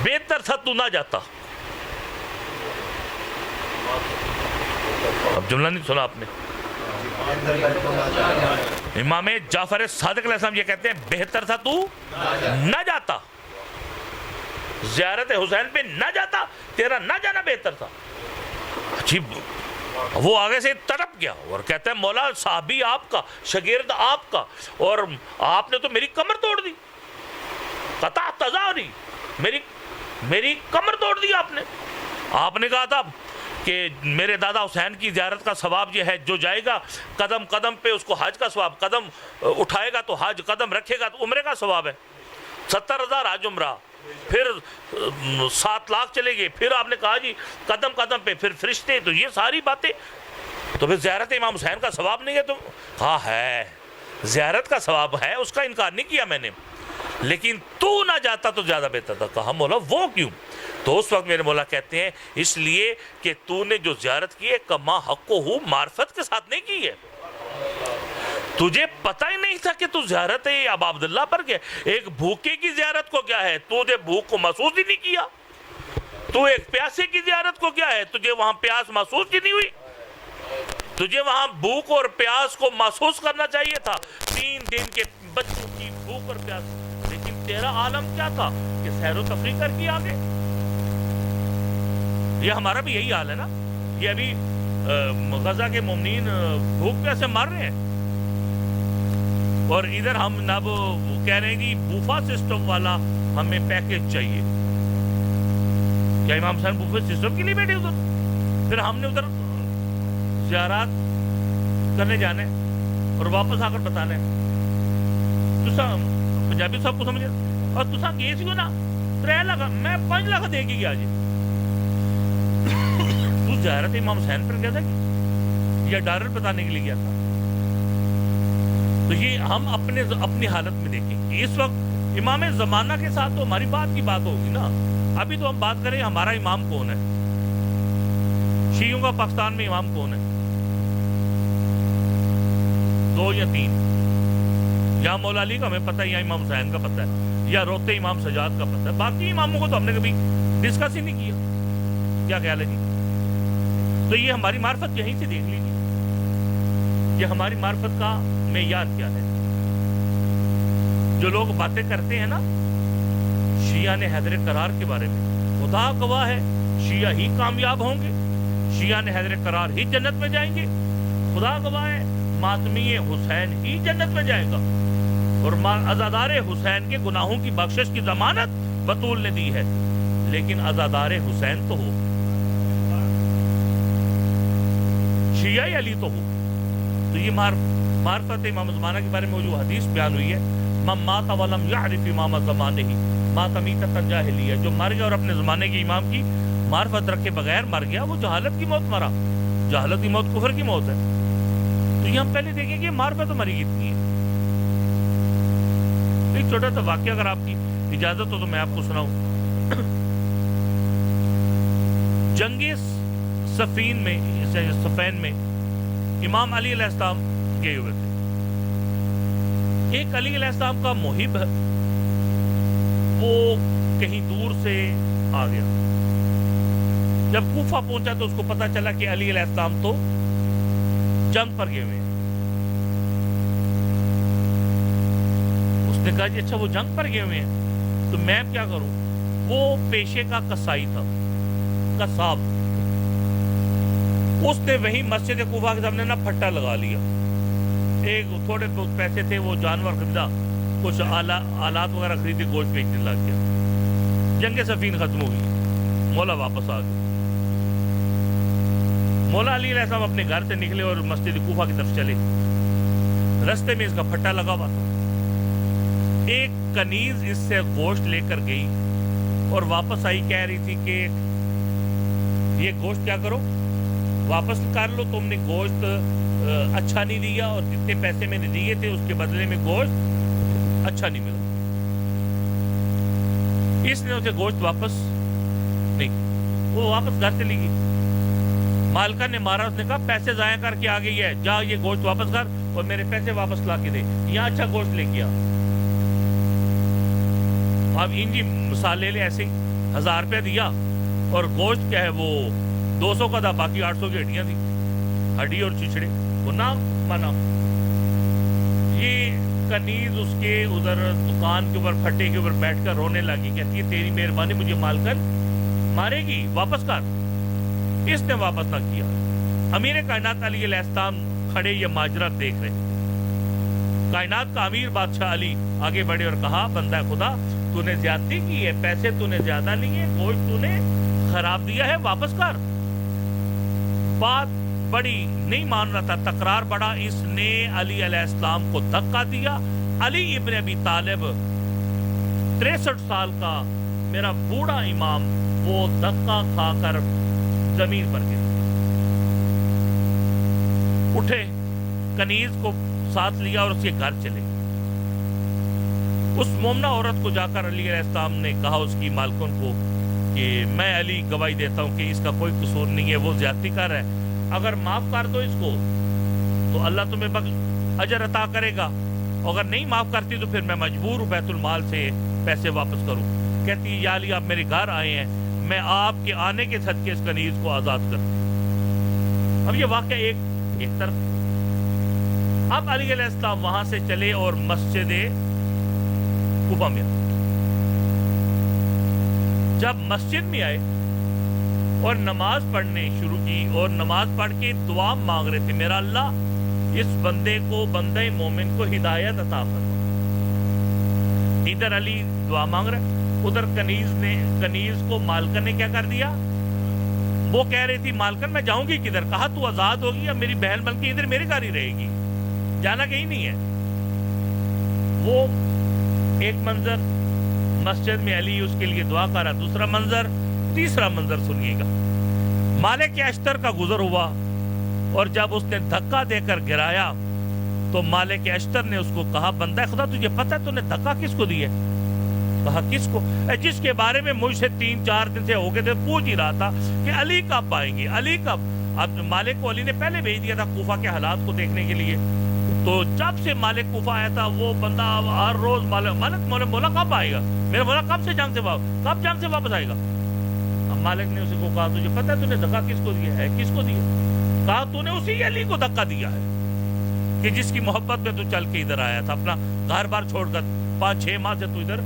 بہتر تھا تو نہ جاتا. اب جملہ نہیں سنا آپ نے. امام جعفر صادق علیہ السلام یہ کہتے ہیں بہتر تھا تو نہ جاتا، زیارت حسین پہ نہ جاتا، تیرا نہ جانا بہتر تھا. عجیب. وہ آگے سے تڑپ گیا اور کہتا ہے مولا صحابی آپ کا، شاگرد آپ کا، اور آپ نے تو میری کمر توڑ دی. قطع تزاری، میری کمر توڑ دی آپ نے. آپ نے کہا تھا کہ میرے دادا حسین کی زیارت کا ثواب یہ ہے جو جائے گا قدم قدم پہ اس کو حج کا ثواب، قدم اٹھائے گا تو حج، قدم رکھے گا تو عمرے کا ثواب ہے. 70,000 حج عمرہ، پھر 7 لاکھ چلے گئے. پھر آپ نے کہا جی قدم قدم پہ پھر فرشتے. تو یہ ساری باتیں تو پھر زیارت امام حسین کا ثواب نہیں ہے؟ تو ہاں ہے، زیارت کا ثواب ہے، اس کا انکار نہیں کیا میں نے، لیکن تو نہ جاتا تو زیادہ بہتر تھا. کہا مولا وہ کیوں؟ تو اس وقت میرے مولا کہتے ہیں اس لیے کہ تو نے جو زیارت کی ہے کما حقو ہو، معرفت کے ساتھ نہیں کی ہے. تجھے پتہ ہی نہیں تھا کہ تو زیارت ہے اب عبداللہ پر گیا. ایک بھوکے کی زیارت کو کیا ہے، تو نے بھوک کو محسوس ہی نہیں کیا. تو ایک پیاسے کی زیارت کو کیا ہے، تجھے وہاں پیاس محسوس ہی نہیں ہوئی. تجھے وہاں بھوک اور پیاس کو محسوس کرنا چاہیے تھا، 3 دن کے بچوں کی بھوک اور پیاس. لیکن تیرا عالم کیا تھا کہ سیر و تفریح کر کے آگے. یہ ہمارا بھی یہی حال ہے نا. یہ ابھی غزہ کے مومنین بھوک پیاسے مر رہے ہیں، اور ادھر ہم اب کہہ رہے ہیں کہ بوفا سسٹم والا ہمیں پیکیج چاہیے. کیا امام حسین بوفا سسٹم کے لیے بیٹھے ادھر؟ پھر ہم نے ادھر زیارات کرنے جانے اور واپس آ کر بتانے پنجابی صاحب کو سمجھے. اور تسا گئے سی نا 3 لاکھ، میں 5 لاکھ دے کے گیا جی. تو زیارت امام حسین پر گیا تھا یا ڈالر بتانے کے لیے گیا تھا؟ تو یہ ہم اپنی حالت میں دیکھیں. اس وقت امام زمانہ کے ساتھ تو ہماری بات کی بات ہوگی نا. ابھی تو ہم بات کریں ہمارا امام کون ہے، شیعوں کا پاکستان میں امام کون ہے؟ 2 یا 3. یا مولا علی کا ہمیں پتہ ہے، یا امام حسین کا پتہ ہے، یا روتے امام سجاد کا پتہ ہے. باقی اماموں کو تو ہم نے کبھی ڈسکس ہی نہیں کیا. کیا خیال ہے جی؟ تو یہ ہماری معرفت یہیں سے دیکھ لیجیے، یہ ہماری معرفت کا معیار کیا ہے. جو لوگ باتیں کرتے ہیں نا شیعہ نے حیدر قرار کے بارے میں، خدا گواہ ہے شیعہ ہی کامیاب ہوں گے، شیعہ نے حیدر قرار ہی جنت میں جائیں گے. خدا گواہ ہے ماتمی حسین ہی جنت میں جائے گا. اور عزادار حسین کے گناہوں کی بخشش کی ضمانت بطول نے دی ہے، لیکن عزادار حسین تو ہو، شیعہ علی تو ہو. تو یہ معرفت امام زمانہ کے بارے میں جو حدیث بیان ہوئی ہے، من مات ولم یعرف امام زمانہ ہی مات میتۃ جاہلیہ، جو مر گیا اور اپنے زمانے کے امام کی معرفت رکھے بغیر مر گیا، وہ جہالت کی موت مرا. جہالت کی موت کفر کی موت ہے. تو یہ ہم پہلے دیکھیں کہ معرفت ہماری کتنی ہے. ایک چھوٹا سا واقعہ اگر آپ کی اجازت ہو تو میں آپ کو سناؤں. جنگ صفین میں امام علی علیہ السلام گئے ہوئے تھے. ایک علی علیہ السلام کا محب ہے، وہ کہیں دور سے آ گیا. جب کوفہ پہنچا تو اس کو پتا چلا کہ علی علیہ السلام تو جنگ پر گئے ہوئے ہیں. اس نے کہا جی اچھا وہ جنگ پر گئے ہوئے ہیں تو میں کیا کروں؟ وہ پیشے کا کسائی تھا، قصاب. اس نے وہی مسجد کوفہ کے سامنے نا پھٹا لگا لیا. ایک تھوڑے پیسے تھے، وہ جانور خریدا، کچھ آلات وغیرہ خریدے، گوشت بیچنے لگ گیا. جنگ صفین ختم ہو گئی، مولا واپس آ گئے. مولا علی علیہ السلام اپنے گھر سے نکلے اور مسجد کوفہ کی طرف چلے. رستے میں اس کا پھٹا لگا ہوا تھا. ایک کنیز اس سے گوشت لے کر گئی اور واپس آئی، کہہ رہی تھی کہ یہ گوشت کیا کرو، واپس کر لو، تم نے گوشت اچھا نہیں دیا اور جتنے پیسے میں نے دیے تھے اس کے بدلے میں گوشت اچھا نہیں ملا. اس نے اسے گوشت واپس نہیں. وہ واپس گھر چلی گئی. مالکہ نے مارا, اس نے کہا پیسے ضائع کر کے آ گئی ہے, جا یہ گوشت واپس کر اور میرے پیسے واپس لا کے دے, یہاں اچھا گوشت لے کے آ. اب ان کی مثال لے لیں ایسے ہی, 1000 روپیہ دیا اور گوشت کیا ہے وہ 200 کا تھا, باقی 800 کی ہڈیاں تھی, ہڈی اور چچڑے, وہ نہ مانا. یہ کنیز اس کے ادھر دکان کے اوپر پھٹے کے اوپر بیٹھ کر رونے لگی, کہتی ہے تیری مہربانی, مجھے مالکن مارے گی, واپس کر. اس نے واپس نہ کیا. امیر کائنات علی علیہ السلام کھڑے یہ ماجرا دیکھ رہے. کائنات کا امیر بادشاہ علی آگے بڑھے اور کہا بندہ خدا تو نے زیادتی کی ہے, پیسے تو نے زیادہ لیے, گوشت تو نے خراب دیا ہے, واپس کر. بات بڑی نہیں مان رہا تھا, تکرار بڑا, اس نے علی علیہ السلام کو دھکا دیا. علی ابن ابی طالب 63 سال کا میرا بوڑھا امام, وہ دھکا کھا کر زمین پر گر اٹھے, کنیز کو ساتھ لیا اور اس کے گھر چلے. اس مومنہ عورت کو جا کر علی علیہ السلام نے کہا اس کی مالکن کو کہ میں علی گواہی دیتا ہوں کہ اس کا کوئی قصور نہیں ہے, وہ زیادتی کر رہا ہے, اگر معاف کر دو اس کو تو اللہ تمہیں اجر عطا کرے گا, اگر نہیں معاف کرتی تو پھر میں مجبور ہوں بیت المال سے پیسے واپس کروں. کہتی ہے یا علی آپ میرے گھر آئے ہیں, میں آپ کے آنے کے صدقے اس کنیز کو آزاد کر. اب یہ واقعہ ایک طرف. اب علی علیہ السلام وہاں سے چلے اور مسجد قباء میں آئے. جب مسجد میں آئے اور نماز پڑھنے شروع کی اور نماز پڑھ کے دعا مانگ رہے تھے, میرا اللہ اس بندے کو, بندہ مومن کو ہدایت عطا فرما. ادھر علی دعا مانگ رہے, ادھر کنیز کو مالکن نے کیا کر دیا, وہ کہہ رہی تھی مالکن میں جاؤں گی کدھر, کہا تو آزاد ہوگی یا میری بہن بن کے ادھر میرے گھر ہی رہے گی, جانا کہیں نہیں ہے. وہ ایک منظر مسجد میں علی اس کے لیے دعا کر رہا, دوسرا منظر, تیسرا منظر سنیے گا. مالک اشتر کا گزر ہوا اور جب اس نے دھکا دے کر گرایا تو مالک اشتر نے اس کو کہا بندہ خدا تجھے پتہ ہے تو نے دھکا کس کو دیا؟ کہا کس کو؟ جس کے بارے میں مجھ سے 3-4 دن سے ہو گئے تھے, پوچھ ہی رہا تھا کہ علی کب آئیں گے, علی کب. اب مالک کو علی نے پہلے بھیج دیا تھا کوفہ کے حالات کو دیکھنے کے لیے, تو جب سے مالک کوفہ آیا تھا وہ بندہ ہر روز مالک مولا کب آئے گا, میرا مولا کب جنگ سے واپس آئے گا. اب مالک نے اسے کو کہا تجھے پتہ ہے تو نے دھکا کس کو دیا ہے؟ کس کو دیا؟ کہا تو نے اسی علی کو دھکا دیا ہے کہ جس کی محبت میں تو چل کے ادھر آیا تھا, اپنا گھر بار چھوڑ کر 5-6 ماہ سے تو ادھر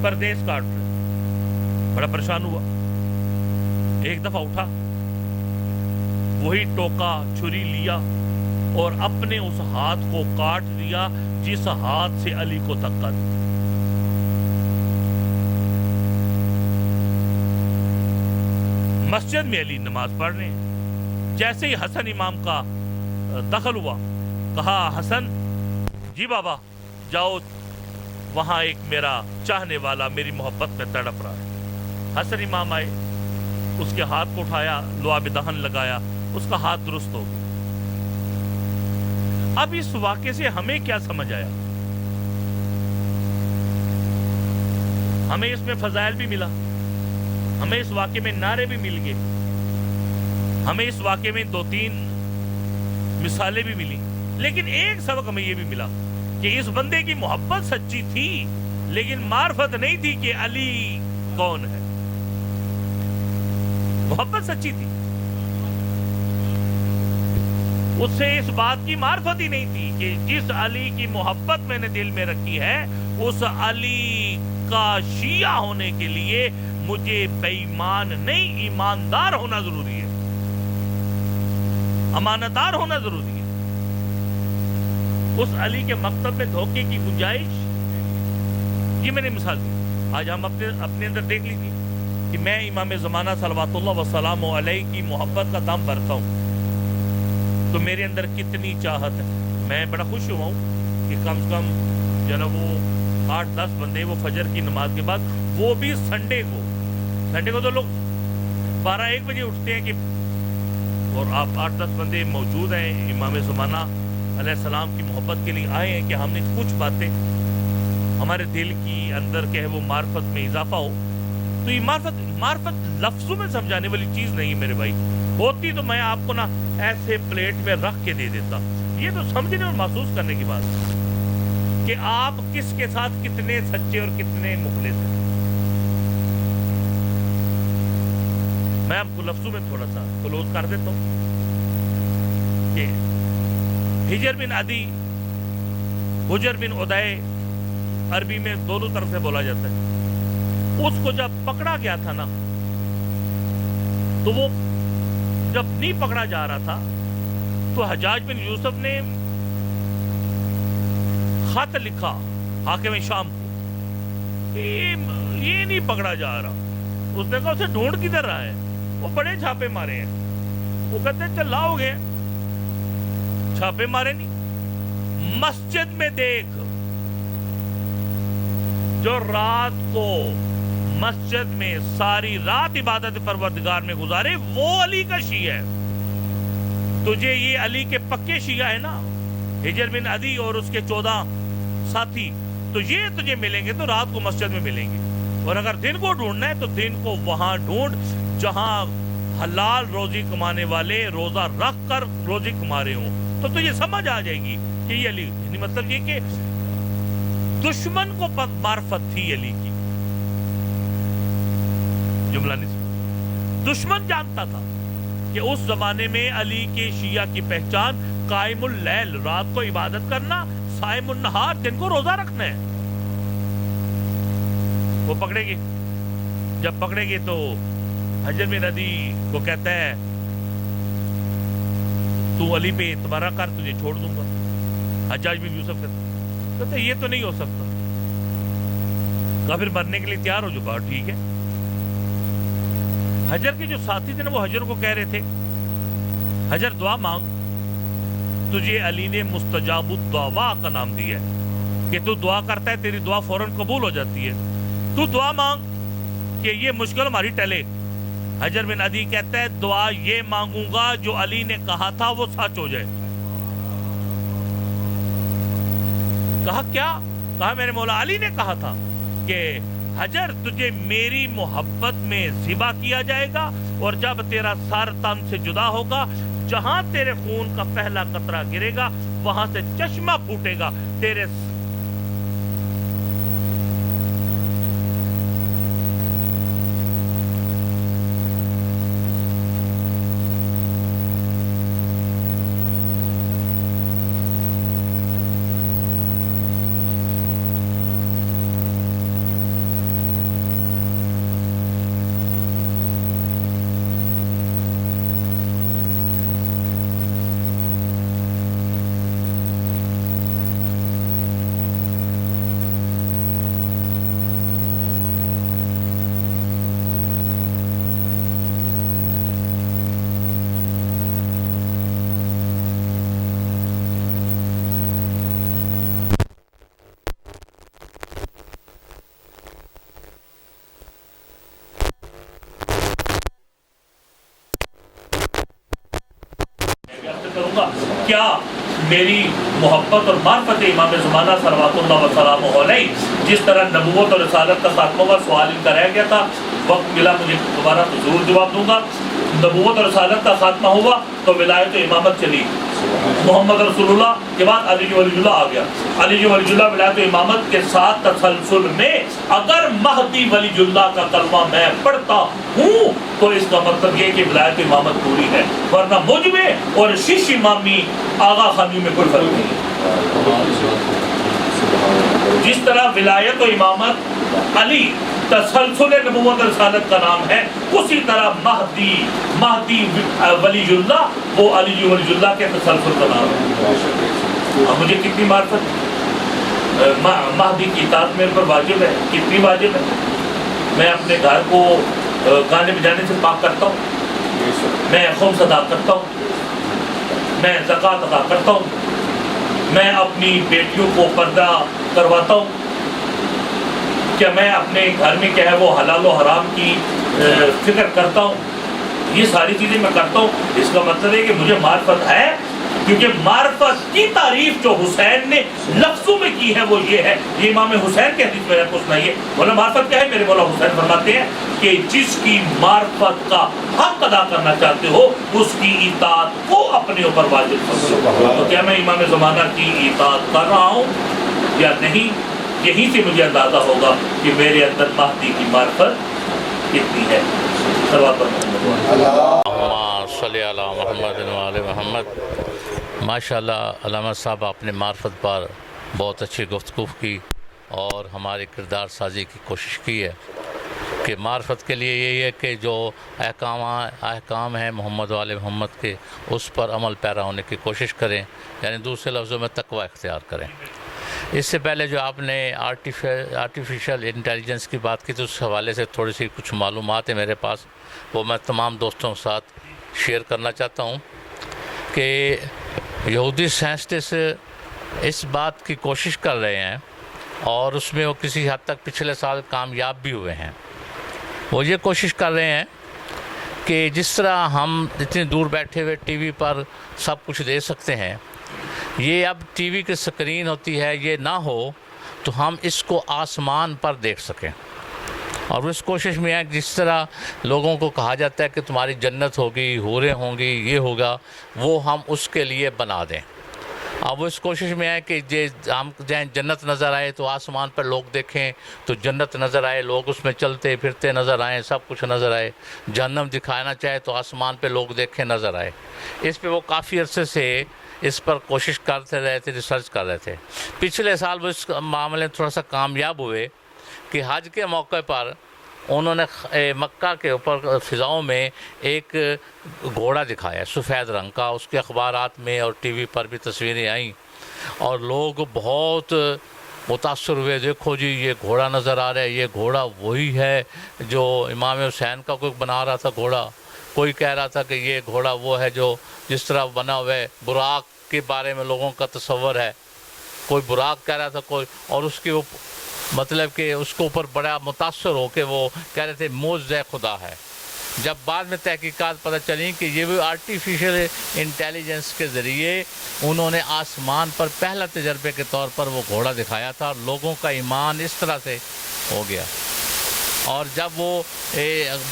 پردیس کاٹ رہے. بڑا پریشان ہوا. ایک دفعہ اٹھا, وہی ٹوکا چھری لیا اور اپنے اس ہاتھ کو کاٹ دیا جس ہاتھ سے علی کو دھکا دیا. مسجد میں علی نماز پڑھ رہے ہیں, جیسے ہی حسن امام کا دخل ہوا, کہا حسن جی بابا جاؤ, وہاں ایک میرا چاہنے والا میری محبت میں تڑپ رہا ہے. حسن امام آئے, اس کے ہاتھ کو اٹھایا, لعاب دہن لگایا, اس کا ہاتھ درست ہو گیا. اب اس واقعے سے ہمیں کیا سمجھ آیا؟ ہمیں اس میں فضائل بھی ملا, ہمیں اس واقعے میں نعرے بھی مل گئے, ہمیں اس واقعے میں 2-3 مثالیں بھی ملی, لیکن ایک سبق ہمیں یہ بھی ملا کہ اس بندے کی محبت سچی تھی لیکن معرفت نہیں تھی کہ علی کون ہے. محبت سچی تھی, اس سے اس بات کی معرفت ہی نہیں تھی کہ جس علی کی محبت میں نے دل میں رکھی ہے اس علی کا شیعہ ہونے کے لیے مجھے بے ایمان نہیں, ایماندار ہونا ضروری ہے, امانتدار ہونا ضروری ہے. اس علی کے مکتب میں دھوکے کی گنجائش, یہ میں نے مثال دی. آج ہم اپنے اندر دیکھ لیجیے کہ میں امام زمانہ صلوات اللہ وسلام علیہ کی محبت کا دم بھرتا ہوں تو میرے اندر کتنی چاہت ہے. میں بڑا خوش ہوا ہوں کہ کم سے کم جو نا وہ 8-10 بندے وہ فجر کی نماز کے بعد, وہ بھی سنڈے کو تو لوگ 12-1 بجے اٹھتے ہیں کہ, اور آپ 8-10 بندے موجود ہیں امام زمانہ علیہ السلام کی محبت کے لیے آئے ہیں کہ ہم نے کچھ باتیں ہمارے دل کی اندر کہ وہ معرفت میں اضافہ ہو. تو یہ معرفت معرفت لفظوں میں سمجھانے والی چیز نہیں میرے بھائی. ہوتی تو میں آپ کو نا ایسے پلیٹ میں رکھ کے دے دیتا. یہ تو سمجھنے اور محسوس کرنے کی بات ہے کہ آپ کس کے ساتھ کتنے سچے اور کتنے مخلص ہیں. میں آپ کو لفظوں میں تھوڑا سا کلوز کر دیتا ہوں کہ حجر بن عدی، حجر بن عدی، عربی میں دونوں طرف سے بولا جاتا ہے. اس کو جب پکڑا گیا تھا نا، تو وہ جب نہیں پکڑا جا رہا تھا تو حجاج بن یوسف نے خط لکھا حاکم شام کو، یہ نہیں پکڑا جا رہا. اس نے کہا اسے ڈھونڈ کدھر رہا ہے؟ وہ بڑے چھاپے مارے ہیں. وہ کہتے ہیں چل لاؤ گے، چھاپے مارے نہیں. مسجد میں دیکھ، جو رات کو مسجد میں ساری رات عبادت پروردگار میں گزارے وہ علی کا شیعہ ہے. تجھے یہ علی کے پکے شیعہ ہے نا، حجر بن عدی اور اس کے 14 ساتھی، تو یہ تجھے ملیں گے تو رات کو مسجد میں ملیں گے. اور اگر دن کو ڈھونڈنا ہے تو دن کو وہاں ڈھونڈ جہاں حلال روزی کمانے والے روزہ رکھ کر روزی کما رہے ہوں، تو تجھے سمجھ آ جائے گی کہ یہ علی. یعنی مطلب یہ کہ دشمن کو معرفت تھی علی کی. جملہ نہیں، دشمن جانتا تھا کہ اس زمانے میں علی کے شیعہ کی پہچان قائم اللیل، رات کو عبادت کرنا، صائم النہار، دن کو روزہ رکھنا ہے. وہ پکڑے گے، جب پکڑے گے تو حجر بن عدی کو کہتا ہے تو علی پہ اعتبار کر، تجھے چھوڑ دوں گا. حجاج بن یوسف کہتا ہے یہ تو نہیں ہو سکتا. کہا پھر مرنے کے لیے تیار ہو جو. کہا ٹھیک ہے. حجر کے جو ساتھی تھے نا، وہ حجر کو کہہ رہے تھے حجر دعا مانگ، تجھے علی نے مستجاب الدعوا کا نام دیا ہے کہ تو دعا کرتا ہے تیری دعا فوراً قبول ہو جاتی ہے. تو دعا مانگ کہ یہ مشکل ہماری ٹلے. حجر بن عدی کہتا ہے دعا یہ مانگوں گا جو علی نے کہا تھا وہ سچ ہو جائے. کہا کیا؟ کہا میرے مولا علی نے کہا تھا کہ حجر تجھے میری محبت میں ذبح کیا جائے گا، اور جب تیرا سر تن سے جدا ہوگا، جہاں تیرے خون کا پہلا قطرہ گرے گا وہاں سے چشمہ پھوٹے گا تیرے کیا میری محبت اور معرفت امام زمانہ صلوات اللہ وسلامہ علیہ، جس طرح نبوت اور رسالت کا خاتمہ ہوا، سوال ان کا رہ گیا تھا، وقت ملا مجھے دوبارہ تو ضرور جواب دوں گا. نبوت اور رسالت کا خاتمہ ہوا تو ولایت و امامت چلی. محمد رسول اللہ کے بعد علی ولی اللہ آ گیا. علی ولی اللہ ولایت و امامت کے ساتھ تسلسل میں اگر مہدی ولی اللہ کا کلمہ میں پڑھتا ہوں تو اس کا مطلب یہ کہ ولایت و امامت پوری ہے، ورنہ مجھ میں اور شیش امامی آغا خانی میں کوئی فرق نہیں ہے. جس طرح ولایت و امامت علی تسلسل نبوت رسالت کا نام ہے، اسی طرح مہدی ولی اللہ وہ علی ولی اللہ کے تسلسل کا نام ہے. اب مجھے کتنی معرفت مہدی کی اطاعت میرے پر واجب ہے؟ کتنی واجب ہے؟ میں اپنے گھر کو گانے بجانے سے پاک کرتا ہوں، میں خمس ادا کرتا ہوں، میں زکوٰۃ ادا کرتا ہوں، میں اپنی بیٹیوں کو پردہ کرواتا ہوں، کیا میں اپنے گھر میں کیا ہے وہ حلال و حرام کی فکر کرتا ہوں. یہ ساری چیزیں میں کرتا ہوں. اس کا مطلب ہے کہ مجھے معرفت ہے کیونکہ معرفت کی تعریف جو حسین نے لفظوں میں کی ہے وہ یہ ہے، یہ امام حسین کے حدیث میں کو سنائیے، مولا معرفت کیا ہے؟ میرے مولا حسین فرماتے ہیں کہ جس کی معرفت کا حق ادا کرنا چاہتے ہو اس کی اطاعت کو اپنے اوپر واجب کرو۔ تو کیا میں امام زمانہ کی اطاعت کر رہا ہوں یا نہیں؟ یہیں سے مجھے اندازہ ہوگا کہ میرے اندر مہدی کی معرفت کتنی ہے۔ صلوات پر محمد اللہم صلی علی محمد و آل محمد۔ ماشاءاللہ علامہ صاحب آپ نے معرفت پر بہت اچھی گفتگو کی اور ہماری کردار سازی کی کوشش کی ہے کہ معرفت کے لیے یہی ہے کہ جو احکام ہیں محمد و آل محمد کے اس پر عمل پیرا ہونے کی کوشش کریں، یعنی دوسرے لفظوں میں تقوی اختیار کریں۔ اس سے پہلے جو آپ نے آرٹیفیشل انٹیلیجنس کی بات کی تو اس حوالے سے تھوڑی سی کچھ معلومات ہیں میرے پاس، وہ میں تمام دوستوں کے ساتھ شیئر کرنا چاہتا ہوں کہ یہودی سائنسٹسٹ اس بات کی کوشش کر رہے ہیں اور اس میں وہ کسی حد تک پچھلے سال کامیاب بھی ہوئے ہیں۔ وہ یہ کوشش کر رہے ہیں کہ جس طرح ہم اتنی دور بیٹھے ہوئے ٹی وی پر سب کچھ دے سکتے ہیں، یہ اب ٹی وی کی سکرین ہوتی ہے، یہ نہ ہو تو ہم اس کو آسمان پر دیکھ سکیں۔ اور اس کوشش میں ہے جس طرح لوگوں کو کہا جاتا ہے کہ تمہاری جنت ہوگی، حوریں ہوں گی، یہ ہوگا، وہ ہم اس کے لیے بنا دیں۔ اب وہ اس کوشش میں ہے کہ ہم جنت نظر آئے تو آسمان پر لوگ دیکھیں تو جنت نظر آئے، لوگ اس میں چلتے پھرتے نظر آئیں، سب کچھ نظر آئے۔ جہنم دکھانا چاہے تو آسمان پہ لوگ دیکھیں، نظر آئے۔ اس پہ وہ کافی عرصے سے اس پر کوشش کرتے رہے تھے، ریسرچ کر رہے تھے۔ پچھلے سال وہ اس معاملے میں تھوڑا سا کامیاب ہوئے کہ حج کے موقع پر انہوں نے مکہ کے اوپر فضاؤں میں ایک گھوڑا دکھایا سفید رنگ کا، اس کے اخبارات میں اور ٹی وی پر بھی تصویریں آئیں اور لوگ بہت متاثر ہوئے، دیکھو جی یہ گھوڑا نظر آ رہا ہے، یہ گھوڑا وہی ہے جو امام حسین کا کوئی بنا رہا تھا گھوڑا، کوئی کہہ رہا تھا کہ یہ گھوڑا وہ ہے جو جس طرح بنا ہوا ہے۔ براق کے بارے میں لوگوں کا تصور ہے، کوئی براق کہہ رہا تھا، کوئی، اور اس کی مطلب کہ اس کے اوپر بڑا متاثر ہو کے وہ کہہ رہے تھے معجزہ خدا ہے۔ جب بعد میں تحقیقات پتہ چلیں کہ یہ بھی آرٹیفیشل انٹیلیجنس کے ذریعے انہوں نے آسمان پر پہلا تجربے کے طور پر وہ گھوڑا دکھایا تھا، اور لوگوں کا ایمان اس طرح سے ہو گیا۔ اور جب وہ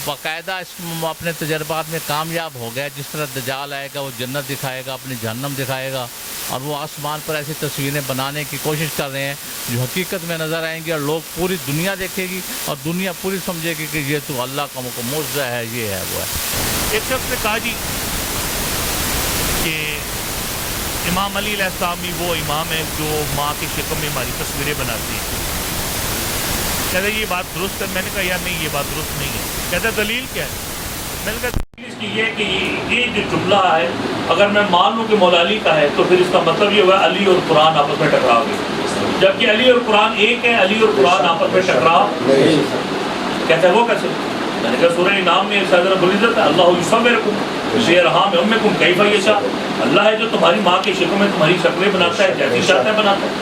باقاعدہ اپنے تجربات میں کامیاب ہو گیا، جس طرح دجال آئے گا وہ جنت دکھائے گا، اپنی جہنم دکھائے گا، اور وہ آسمان پر ایسی تصویریں بنانے کی کوشش کر رہے ہیں جو حقیقت میں نظر آئیں گی، اور لوگ پوری دنیا دیکھے گی اور دنیا پوری سمجھے گی کہ یہ تو اللہ کا معجزہ ہے، یہ ہے، وہ ہے۔ ایک شخص نے کہا جی کہ امام علی علیہ السلام بھی وہ امام ہے جو ماں کی شکل میں ہماری تصویریں بناتی ہیں۔ کہتا ہے یہ بات درست ہے؟ میں نے کہا یار نہیں، یہ بات درست نہیں ہے۔ کہتا ہے دلیل کیا ہے؟ میں نے کہا دلیل اس کی یہ ہے کہ یہ جو جملہ ہے اگر میں مان لوں کہ مولا علی کا ہے تو پھر اس کا مطلب یہ ہوا علی اور قرآن آپس میں ٹکرا گئے، جبکہ علی اور قرآن ایک ہے، علی اور قرآن آپس میں ٹکرا نہیں۔ کہتا ہے وہ کیسے؟ میں نے کہا سورہ انعام میں ارشاد رب العزت ہے اللہ یصورکم فی ارحام امکم کیف یشاء، اللہ ہے جو تمہاری ماں کی شکل میں تمہاری شکلیں بناتا ہے جیسی چاہتا ہے بناتا ہے۔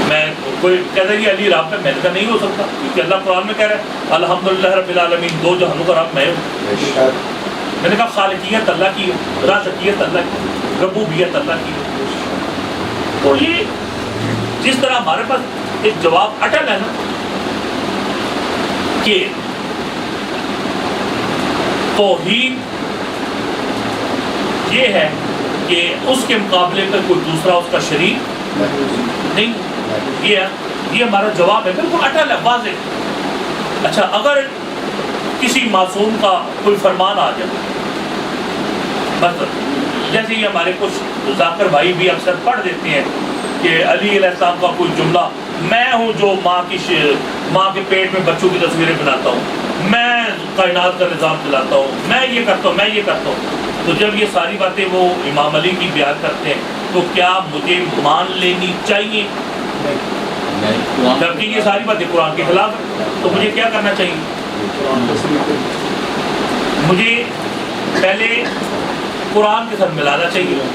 میں کوئی کہتا ہے یہ علی رب ہے، میں نے کہا نہیں ہو سکتا، کیونکہ اللہ قرآن میں کہہ رہا ہے الحمدللہ رب العالمین، دو جہانوں کا رب میں ہوں۔ میں نے کہا خالقیت اللہ کی ہے، رازقیت اللہ کی ہے، ربوبیت اللہ کی ہے۔ تو یہ جس طرح ہمارے پاس ایک جواب اٹل ہے نا کہ توحید یہ ہے کہ اس کے مقابلے پر کوئی دوسرا اس کا شریک نہیں، یہ ہمارا جواب ہے، بالکل اٹل ہے، واضح۔ اچھا اگر کسی معصوم کا کوئی فرمان آ جائے، مثلا جیسے یہ ہمارے کچھ ذاکر بھائی بھی اکثر پڑھ دیتے ہیں کہ علی علیہ السلام کا کوئی جملہ، میں ہوں جو ماں کے پیٹ میں بچوں کی تصویریں بناتا ہوں، میں کائنات کا نظام چلاتا ہوں، میں یہ کرتا ہوں، میں یہ کرتا ہوں، تو جب یہ ساری باتیں وہ امام علی کی بیان کرتے ہیں تو کیا مجھے مان لینی چاہیے؟ جبکہ یہ ساری باتیں قرآن کے خلاف ہیں، تو مجھے کیا کرنا چاہیے؟ مجھے پہلے قرآن کے ساتھ ملانا چاہیے،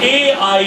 AI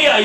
AI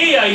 AI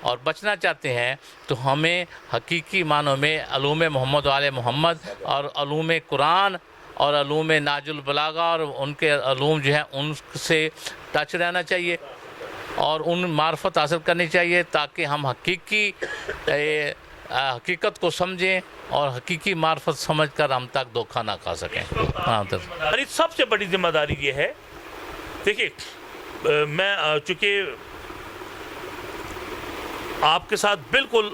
اور بچنا چاہتے ہیں تو ہمیں حقیقی معنوں میں علوم محمد و آل محمد اور علوم قرآن اور علوم ناج البلاغہ اور ان کے علوم جو ہیں ان سے ٹچ رہنا چاہیے اور ان معرفت حاصل کرنی چاہیے تاکہ ہم حقیقت کو سمجھیں اور حقیقی معرفت سمجھ کر ہم تک دھوکہ نہ کھا سکیں. ہماری سب سے بڑی ذمہ داری یہ ہے، دیکھیے میں چونکہ آپ کے ساتھ بالکل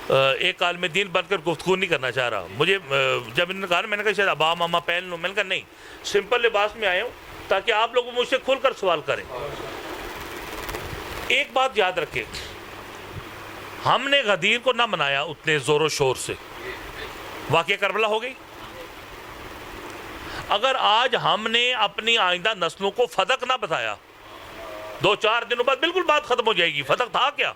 ایک عالم دین بن کر گفتگو نہیں کرنا چاہ رہا. مجھے جب انہوں نے کہا میں نے کہا شاید ابا ماما پہن لوں، میں نے کہا نہیں، سمپل لباس میں آیا ہوں تاکہ آپ لوگ مجھ سے کھل کر سوال کریں. ایک بات یاد رکھیں، ہم نے غدیر کو نہ منایا اتنے زور و شور سے. واقعہ کربلا ہو گئی. اگر آج ہم نے اپنی آئندہ نسلوں کو فتق نہ بتایا، 2-4 دنوں بعد بالکل بات ختم ہو جائے گی. فتق تھا کیا؟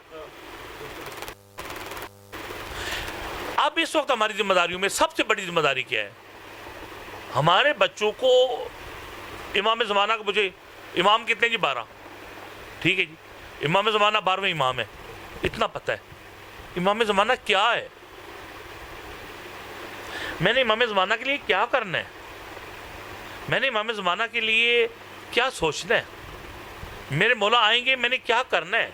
اب اس وقت ہماری ذمہ داریوں میں سب سے بڑی ذمہ داری کیا ہے؟ ہمارے بچوں کو امام زمانہ کا، مجھے امام کتنے جی؟ 12. ٹھیک ہے جی، امام زمانہ 12ویں امام ہے، اتنا پتہ ہے. امام زمانہ کیا ہے؟ میں نے امام زمانہ کے لیے کیا کرنا ہے؟ میں نے امام زمانہ کے لیے کیا سوچنا ہے؟ میرے مولا آئیں گے، میں نے کیا کرنا ہے؟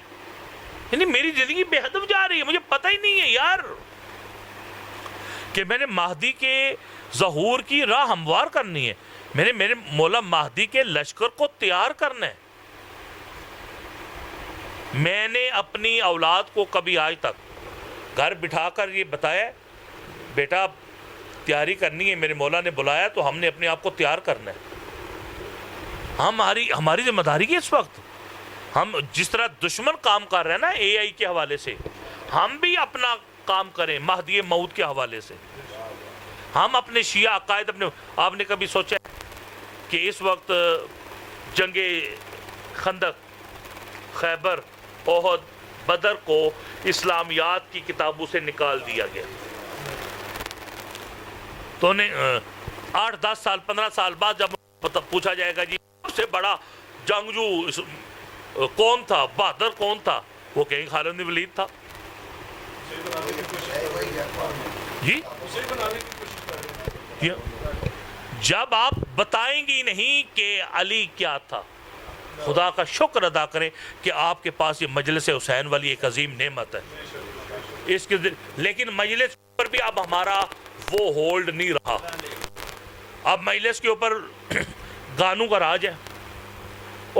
یعنی میری زندگی بے ہدف جا رہی ہے، مجھے پتہ ہی نہیں ہے یار کہ میں نے مہدی کے ظہور کی راہ ہموار کرنی ہے. میرے مولا مہدی کے لشکر کو تیار کرنا ہے. میں نے اپنی اولاد کو کبھی آج تک گھر بٹھا کر یہ بتایا بیٹا تیاری کرنی ہے، میرے مولا نے بلایا تو ہم نے اپنے آپ کو تیار کرنا ہے. ہماری ذمہ داری ہے اس وقت. ہم جس طرح دشمن کام کر رہے ہیں نا اے آئی کے حوالے سے، ہم بھی اپنا کام کریں مہدی موعود کے حوالے سے. ہم اپنے شیعہ عقائد آپ نے کبھی سوچا کہ اس وقت جنگ خندق، خیبر، احد، بدر کو اسلامیات کی کتابوں سے نکال دیا گیا تو انہیں 8-10 سال 15 سال بعد جب پوچھا جائے گا جی سب سے بڑا جنگجو کون تھا، بہادر کون تھا، وہ کہیں خالد بن ولید تھا. جی جب آپ بتائیں گی نہیں کہ علی کیا تھا، خدا کا شکر ادا کریں کہ آپ کے پاس یہ مجلس حسین والی ایک عظیم نعمت ہے. اس کے لیکن مجلس پر بھی اب ہمارا وہ ہولڈ نہیں رہا. اب مجلس کے اوپر گانوں کا راج ہے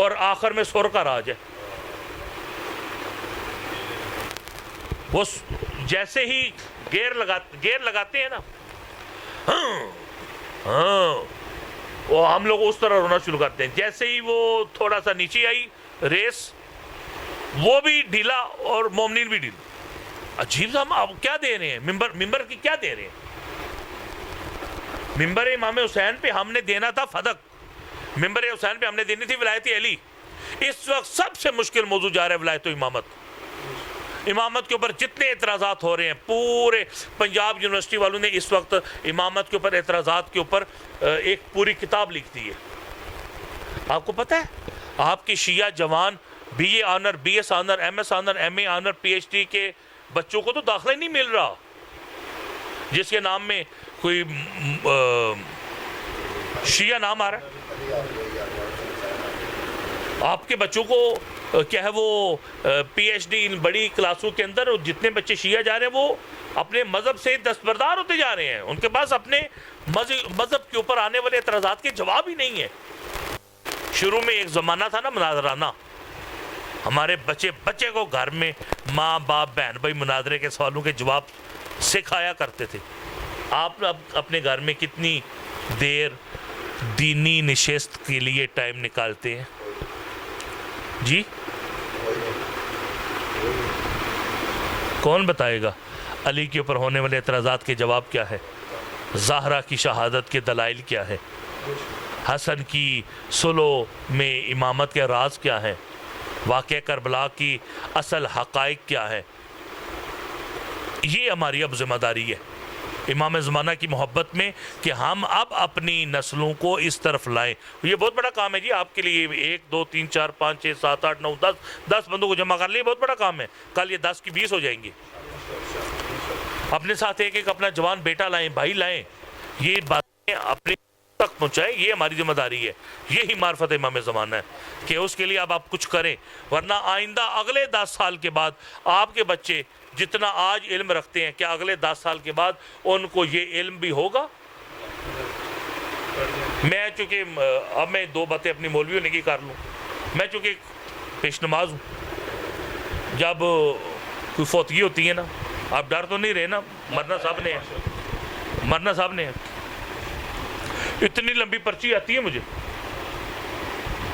اور آخر میں سر کا راج ہے. وہ جیسے ہی گیئر لگاتے ہیں نا، وہ ہم لوگ اس طرح رونا شروع کرتے ہیں. جیسے ہی وہ تھوڑا سا نیچے آئی ریس، وہ بھی ڈھیلا اور مومنین بھی ڈھیلا. عجیب سا ہم کیا دے رہے ہیں؟ ممبر کی کیا دے رہے ہیں؟ ممبر امام حسین پہ ہم نے دینا تھا فتق، ممبر حسین پہ ہم نے دینی تھی ولایت علی. اس وقت سب سے مشکل موضوع جا رہا ہے ولایت و امامت. امامت کے اوپر جتنے اعتراضات ہو رہے ہیں، پورے پنجاب یونیورسٹی والوں نے اس وقت امامت کے اوپر اعتراضات کے اوپر ایک پوری کتاب لکھ دی ہے. آپ کو پتہ ہے آپ کی شیعہ جوان B A honour, B S honour, M S honour, M A honour, P H D کے بچوں کو تو داخلہ ہی نہیں مل رہا، جس کے نام میں کوئی شیعہ نام آ رہا ہے. آپ کے بچوں کو کیا ہے وہ پی ایچ ڈی ان بڑی کلاسوں کے اندر جتنے بچے شیعہ جا رہے ہیں وہ اپنے مذہب سے دستبردار ہوتے جا رہے ہیں. ان کے پاس اپنے مذہب کے اوپر آنے والے اعتراضات کے جواب ہی نہیں ہے. شروع میں ایک زمانہ تھا نا مناظرانہ، ہمارے بچے کو گھر میں ماں باپ بہن بھائی مناظرے کے سوالوں کے جواب سکھایا کرتے تھے. آپ اپنے گھر میں کتنی دیر دینی نشست کے لیے ٹائم نکالتے ہیں جی؟ کون بتائے گا علی کے اوپر ہونے والے اعتراضات کے جواب کیا ہے؟ زہرا کی شہادت کے دلائل کیا ہے؟ حسن کی صلح میں امامت کے راز کیا ہے؟ واقعہ کربلا کی اصل حقائق کیا ہے؟ یہ ہماری اب ذمہ داری ہے. امام زمانہ کی محبت میں کہ ہم اب اپنی نسلوں کو اس طرف لائیں. یہ بہت بڑا کام ہے جی آپ کے لیے. 1 2 3 4 5 6 7 8 9 10 بندوں کو جمع کر لیے بہت بڑا کام ہے. کل یہ 10 کی 20 ہو جائیں گے. اپنے ساتھ ایک اپنا جوان بیٹا لائیں, بھائی لائیں, یہ باتیں اپنے تک پہنچائیں. یہ ہماری ذمہ داری ہے. یہی معرفت امام زمانہ ہے کہ اس کے لیے اب آپ کچھ کریں, ورنہ آئندہ اگلے 10 سال کے بعد آپ کے بچے جتنا آج علم رکھتے ہیں, کیا اگلے 10 سال کے بعد ان کو یہ علم بھی ہوگا؟ میں چونکہ اب میں 2 باتیں اپنی مولوی ہونے کی کر لوں. میں چونکہ پیش نماز ہوں, جب کوئی فوتگی ہوتی ہے نا, آپ ڈر تو نہیں رہے نا, مرنا صاحب نے ہے, مرنا صاحب نے ہے. اتنی لمبی پرچی آتی ہے مجھے,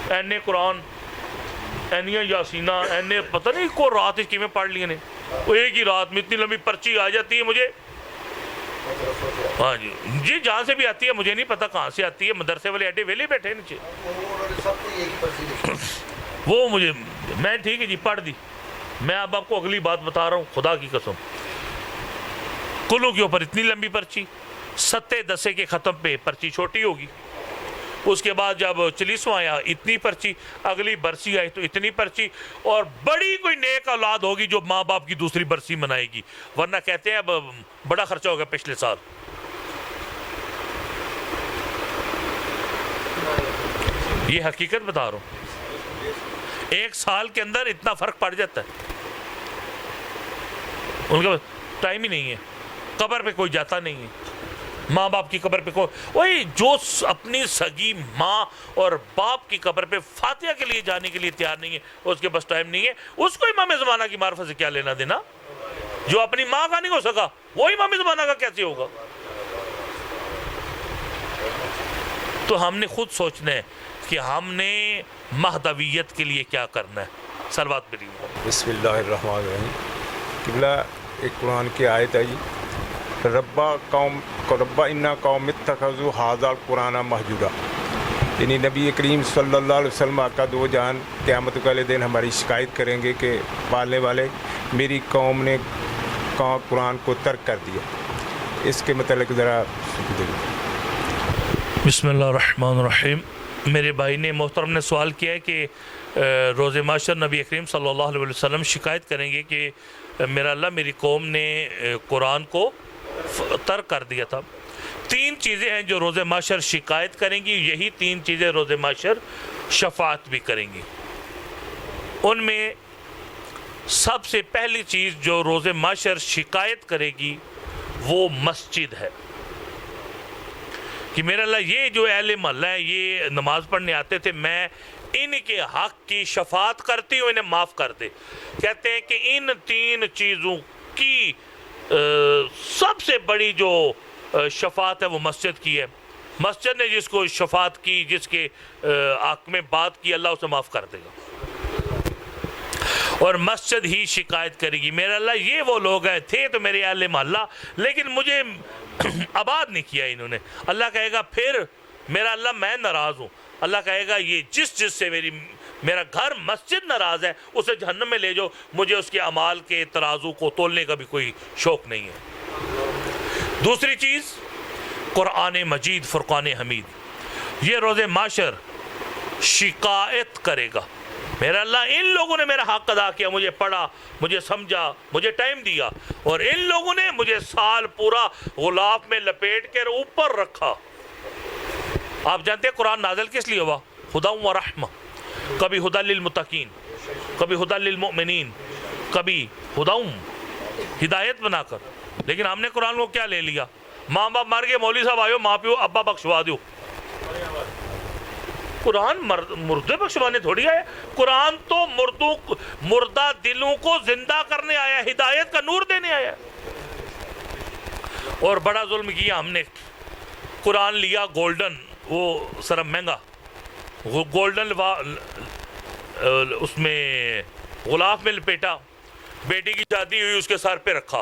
اینے قرآن, اینیاں یاسینہ, اینے پتہ نہیں کو رات کی میں پڑھ لیے نے, وہ ایک ہی رات میں اتنی لمبی پرچی آ جاتی ہے مجھے. ہاں جی جہاں سے بھی آتی ہے مجھے نہیں پتہ کہاں سے آتی ہے. مدرسے والے ایڈے ویلے بیٹھے نیچے, وہ مجھے, میں ٹھیک ہے جی پڑھ دی. میں اب آپ کو اگلی بات بتا رہا ہوں خدا کی قسم. کلوں کے اوپر اتنی لمبی پرچی, 7 کے ختم پہ پرچی چھوٹی ہوگی. اس کے بعد جب 40واں آیا اتنی پرچی, اگلی برسی آئی تو اتنی پرچی, اور بڑی کوئی نیک اولاد ہوگی جو ماں باپ کی دوسری برسی منائے گی, ورنہ کہتے ہیں اب بڑا خرچہ ہوگا پچھلے سال. یہ حقیقت بتا رہا ہوں, 1 سال کے اندر اتنا فرق پڑ جاتا ہے. ان کا ٹائم ہی نہیں ہے, قبر پہ کوئی جاتا نہیں ہے, ماں باپ کی قبر پہ کوئی, وہی جو اپنی سگی ماں اور باپ کی قبر پہ فاتحہ کے لیے جانے کے لیے تیار نہیں ہے, اس کے پاس ٹائم نہیں ہے, اس کو امام زمانہ کی معرفت سے کیا لینا دینا؟ جو اپنی ماں کا نہیں ہو سکا وہ امام زمانہ کا کیسے ہوگا؟ تو ہم نے خود سوچنا ہے کہ ہم نے مہدویت کے لیے کیا کرنا ہے. صلوات پڑھیے. بسم اللہ الرحمن الرحیم. قبلہ ایک قرآن کی آیت ہے جی, ربا انا قوم اتخذوا ھذا القرآن مہجورا. یعنی نبی کریم صلی اللہ علیہ وسلم کا 2 جان قیامت والے دن ہماری شکایت کریں گے کہ پالنے والے میری قوم نے قرآن کو ترک کر دیا. اس کے متعلق ذرا بسم اللہ الرحمن الرحیم. میرے بھائی نے محترم نے سوال کیا ہے کہ روز محشر نبی کریم صلی اللہ علیہ وسلم شکایت کریں گے کہ میرا اللہ میری قوم نے قرآن کو ترک کر دیا تھا. 3 چیزیں ہیں جو روز محشر شکایت کریں گی, یہی 3 چیزیں روز محشر شفاعت بھی کریں گی. ان میں سب سے پہلی چیز جو روز محشر شکایت کرے گی وہ مسجد ہے کہ میرا اللہ یہ جو اہل محلہ ہے یہ نماز پڑھنے آتے تھے, میں ان کے حق کی شفاعت کرتی ہوں, انہیں معاف کر دے. کہتے ہیں کہ ان 3 چیزوں کی سب سے بڑی جو شفاعت ہے وہ مسجد کی ہے. مسجد نے جس کو شفاعت کی, جس کے حق میں بات کی, اللہ اسے معاف کر دے گا. اور مسجد ہی شکایت کرے گی میرا اللہ یہ وہ لوگ ہیں تھے تو میرے اہل محلہ, لیکن مجھے آباد نہیں کیا انہوں نے. اللہ کہے گا پھر میرا اللہ میں ناراض ہوں. اللہ کہے گا یہ جس سے میرا گھر مسجد ناراض ہے اسے جہنم میں لے جاؤ, مجھے اس کے اعمال کے ترازو کو تولنے کا بھی کوئی شوق نہیں ہے. دوسری چیز قرآن مجید فرقان حمید, یہ روز محشر شکایت کرے گا میرا اللہ ان لوگوں نے میرا حق ادا کیا, مجھے پڑھا, مجھے سمجھا, مجھے ٹائم دیا, اور ان لوگوں نے مجھے سال پورا غلاف میں لپیٹ کر اوپر رکھا. آپ جانتے ہیں قرآن نازل کس لیے ہوا؟ ہدی و رحمہ, کبھی ہدی للمتقین, کبھی ہدی للمؤمنین, کبھی ہدایت بنا کر. لیکن ہم نے قرآن کو کیا لے لیا؟ ماں باپ مر گئے, مولوی صاحب آئیو, ماں پیو ابا بخشوا دو. قرآن مردے بخشوانے تھوڑی آیا, قرآن تو مردہ دلوں کو زندہ کرنے آیا, ہدایت کا نور دینے آیا. اور بڑا ظلم کیا ہم نے, قرآن لیا گولڈن, وہ سر مہنگا گولڈن اس میں غلاف میں لپیٹا, بیٹی کی شادی ہوئی اس کے سر پہ رکھا.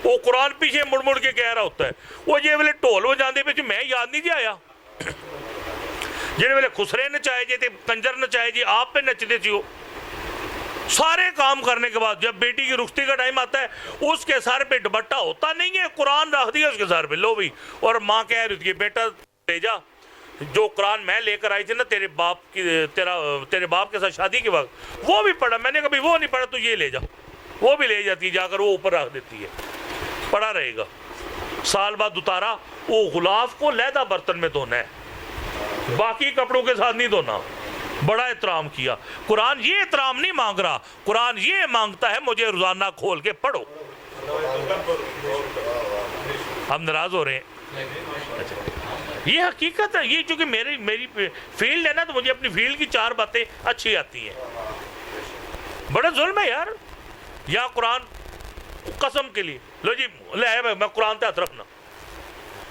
وہ قرآن پیچھے مڑ مڑ کے کہہ رہا ہوتا ہے, وہ یہ ویلے ٹول وہ جاندے پہ میں یاد نہیں جی آیا, جہاں ویلے خسرے نچائے جی تے کنجر نچائے جی آپ پہ نچتے جی. سارے کام کرنے کے بعد جب بیٹی کی رخصتی کا ٹائم آتا ہے اس کے سر پہ دوپٹہ ہوتا نہیں ہے, قرآن رکھ دیا اس کے سر پہ, لو بھی. اور ماں کہہ رہی تھی بیٹا لے جا, جو قرآن میں لے کر آئی تھی نا تیرے باپ کے ساتھ شادی کے وقت, وہ بھی پڑھا. میں نے کبھی وہ نہیں پڑھا, تو یہ لے جا. وہ بھی لے جاتی ہے, جا کر وہ اوپر رکھ دیتی ہے, پڑھا رہے گا. سال بعد اتارا, وہ غلاف کو لیدہ برتن میں دھونا ہے, باقی کپڑوں کے ساتھ نہیں دھونا. بڑا احترام کیا. قرآن یہ احترام نہیں مانگ رہا, قرآن یہ مانگتا ہے مجھے روزانہ کھول کے پڑھو. ہم ناراض ہو رہے ہیں. یہ حقیقت ہے, یہ چونکہ میری فیلڈ ہے نا, تو مجھے اپنی فیلڈ کی 4 باتیں اچھی آتی ہیں. بڑا ظلم ہے یار. یا قرآن قسم کے لیے لو جی لے میں قرآن پہ ہاتھ رکھنا,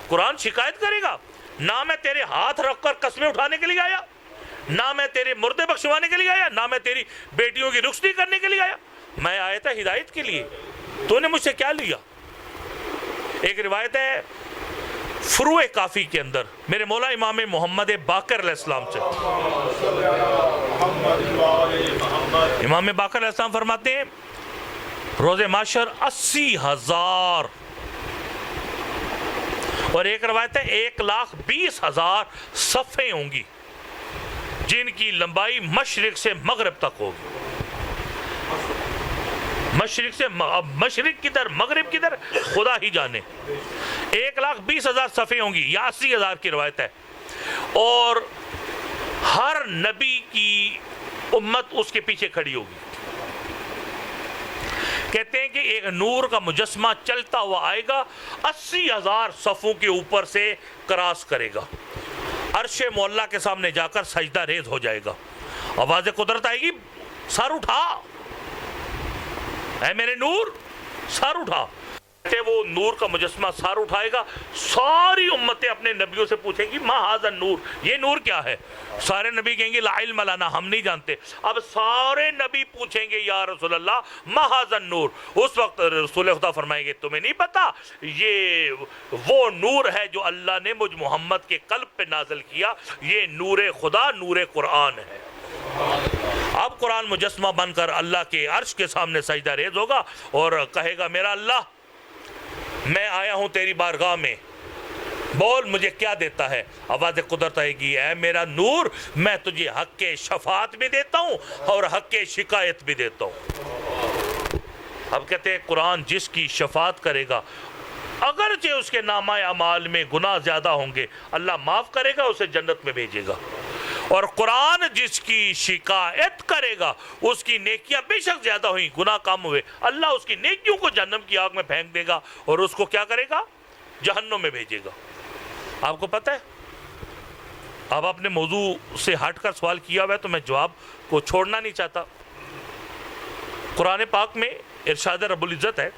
قرآن شکایت کرے گا. نہ میں تیرے ہاتھ رکھ کر قسمیں اٹھانے کے لیے آیا, نہ میں تیرے مردے بخشوانے کے لیے آیا, نہ میں تیری بیٹیوں کی رخصتی کرنے کے لیے آیا. میں آیا تھا ہدایت کے لیے. تو نے مجھ سے کیا لیا؟ ایک روایت ہے فروع کافی کے اندر میرے مولا امام محمد باقر علیہ السلام سے, امام باقر علیہ السلام فرماتے ہیں روز محشر 80,000, اور ایک روایت ہے 1,20,000 صفیں ہوں گی جن کی لمبائی مشرق سے مغرب تک ہوگی. مشرق سے مشرق کدھر مغرب کدھر خدا ہی جانے. 1,20,000 صفیں ہوں گی, یا 80,000 کی روایت ہے. اور ہر نبی کی امت اس کے پیچھے کھڑی ہوگی. کہتے ہیں کہ ایک نور کا مجسمہ چلتا ہوا آئے گا, 80,000 صفوں کے اوپر سے کراس کرے گا, عرش مولا کے سامنے جا کر سجدہ ریز ہو جائے گا. آواز قدرت آئے گی, سر اٹھا اے میرے نور, سر اٹھا. وہ نور کا مجسمہ سر اٹھائے گا, ساری امتیں اپنے نبیوں سے پوچھیں گی ما ھذا النور, یہ نور کیا ہے؟ سارے نبی کہیں گے لا علم لنا, ہم نہیں جانتے. اب سارے نبی پوچھیں گے یا رسول اللہ ما ھذا النور. اس وقت رسول خدا فرمائیں گے تمہیں نہیں پتا, یہ وہ نور ہے جو اللہ نے مجھ محمد کے قلب پہ نازل کیا, یہ نور خدا, نور قرآن ہے. اب قرآن مجسمہ بن کر اللہ کے عرش کے سامنے سجدہ ریز ہوگا اور کہے گا میرا اللہ میں آیا ہوں تیری بارگاہ میں, بول مجھے کیا دیتا ہے؟ آواز قدرت آئے گی اے میرا نور, میں تجھے حق کے شفاعت بھی دیتا ہوں اور حق کے شکایت بھی دیتا ہوں. اب کہتے ہیں قرآن جس کی شفاعت کرے گا اگرچہ اس کے نامہ اعمال میں گناہ زیادہ ہوں گے, اللہ معاف کرے گا, اسے جنت میں بھیجے گا. اور قرآن جس کی شکایت کرے گا اس کی نیکیاں بے شک زیادہ ہوئیں, گناہ کم ہوئے, اللہ اس کی نیکیوں کو جہنم کی آگ میں پھینک دے گا اور اس کو کیا کرے گا؟ جہنم میں بھیجے گا. آپ کو پتہ ہے, اب اپنے موضوع سے ہٹ کر سوال کیا ہوا ہے تو میں جواب کو چھوڑنا نہیں چاہتا. قرآن پاک میں ارشاد رب العزت ہے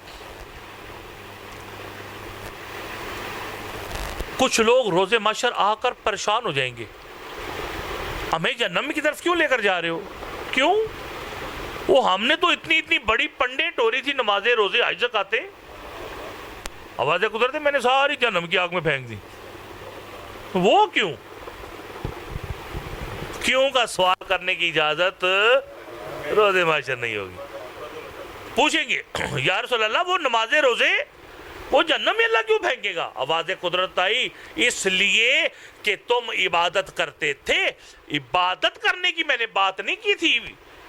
کچھ لوگ روز محشر آ کر پریشان ہو جائیں گے, ہمیں جہنم کی طرف کیوں لے کر جا رہے ہو؟ کیوں؟ وہ ہم نے تو اتنی بڑی پنڈیٹ ہو رہی تھی, نمازیں روزے حج زکاتیں, آواز قدرت میں نے ساری جہنم کی آگ میں پھینک دی. وہ کیوں؟ کیوں کا سوال کرنے کی اجازت روز محشر نہیں ہوگی. پوچھیں گے یا رسول اللہ وہ نمازیں روزے وہ جہنم میں اللہ کیوں پھینکے گا؟ آواز قدرت آئی اس لیے کہ تم عبادت کرتے تھے. عبادت کرنے کی میں نے بات نہیں کی تھی,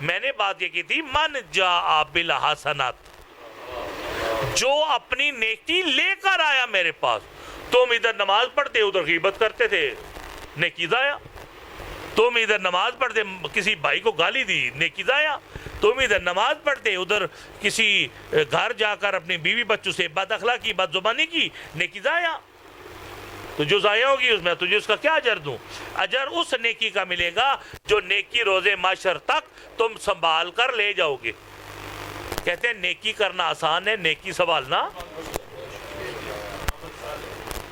میں نے بات یہ کی تھی من جاء بالحسنات, جو اپنی نیکی لے کر آیا میرے پاس. تم ادھر نماز پڑھتے ادھر غیبت کرتے تھے, نیکی ضائع. تم ادھر نماز پڑھتے کسی بھائی کو گالی دی, نیکی ضائع. تم ادھر نماز پڑھتے ادھر کسی گھر جا کر اپنی بیوی بچوں سے بد اخلاقی بد زبانی کی, نیکی ضائع. تو جو ضائع ہوگی اس میں تجھے اس کا کیا اجر دوں؟ اجر اس نیکی کا ملے گا جو نیکی روز محشر تک تم سنبھال کر لے جاؤ گے. کہتے ہیں نیکی کرنا آسان ہے, نیکی سنبھالنا.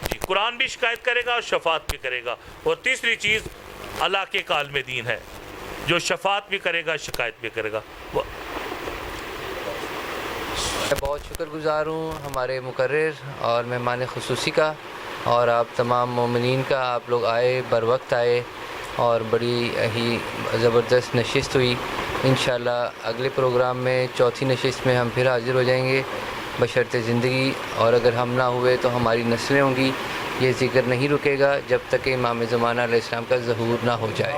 جی قرآن بھی شکایت کرے گا اور شفاعت بھی کرے گا. اور تیسری چیز اللہ کے کالم دین ہے جو شفاعت بھی کرے گا شکایت بھی کرے گا. میں بہت شکر گزار ہوں ہمارے مقرر اور مہمان خصوصی کا, اور آپ تمام مومنین کا. آپ لوگ آئے, بر وقت آئے, اور بڑی ہی زبردست نشست ہوئی. انشاءاللہ اگلے پروگرام میں چوتھی نشست میں ہم پھر حاضر ہو جائیں گے بشرط زندگی، اور اگر ہم نہ ہوئے تو ہماری نسلیں ہوں گی. یہ ذکر نہیں رکے گا جب تک کہ امام زمانہ علیہ السلام کا ظہور نہ ہو جائے.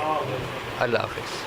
اللہ حافظ.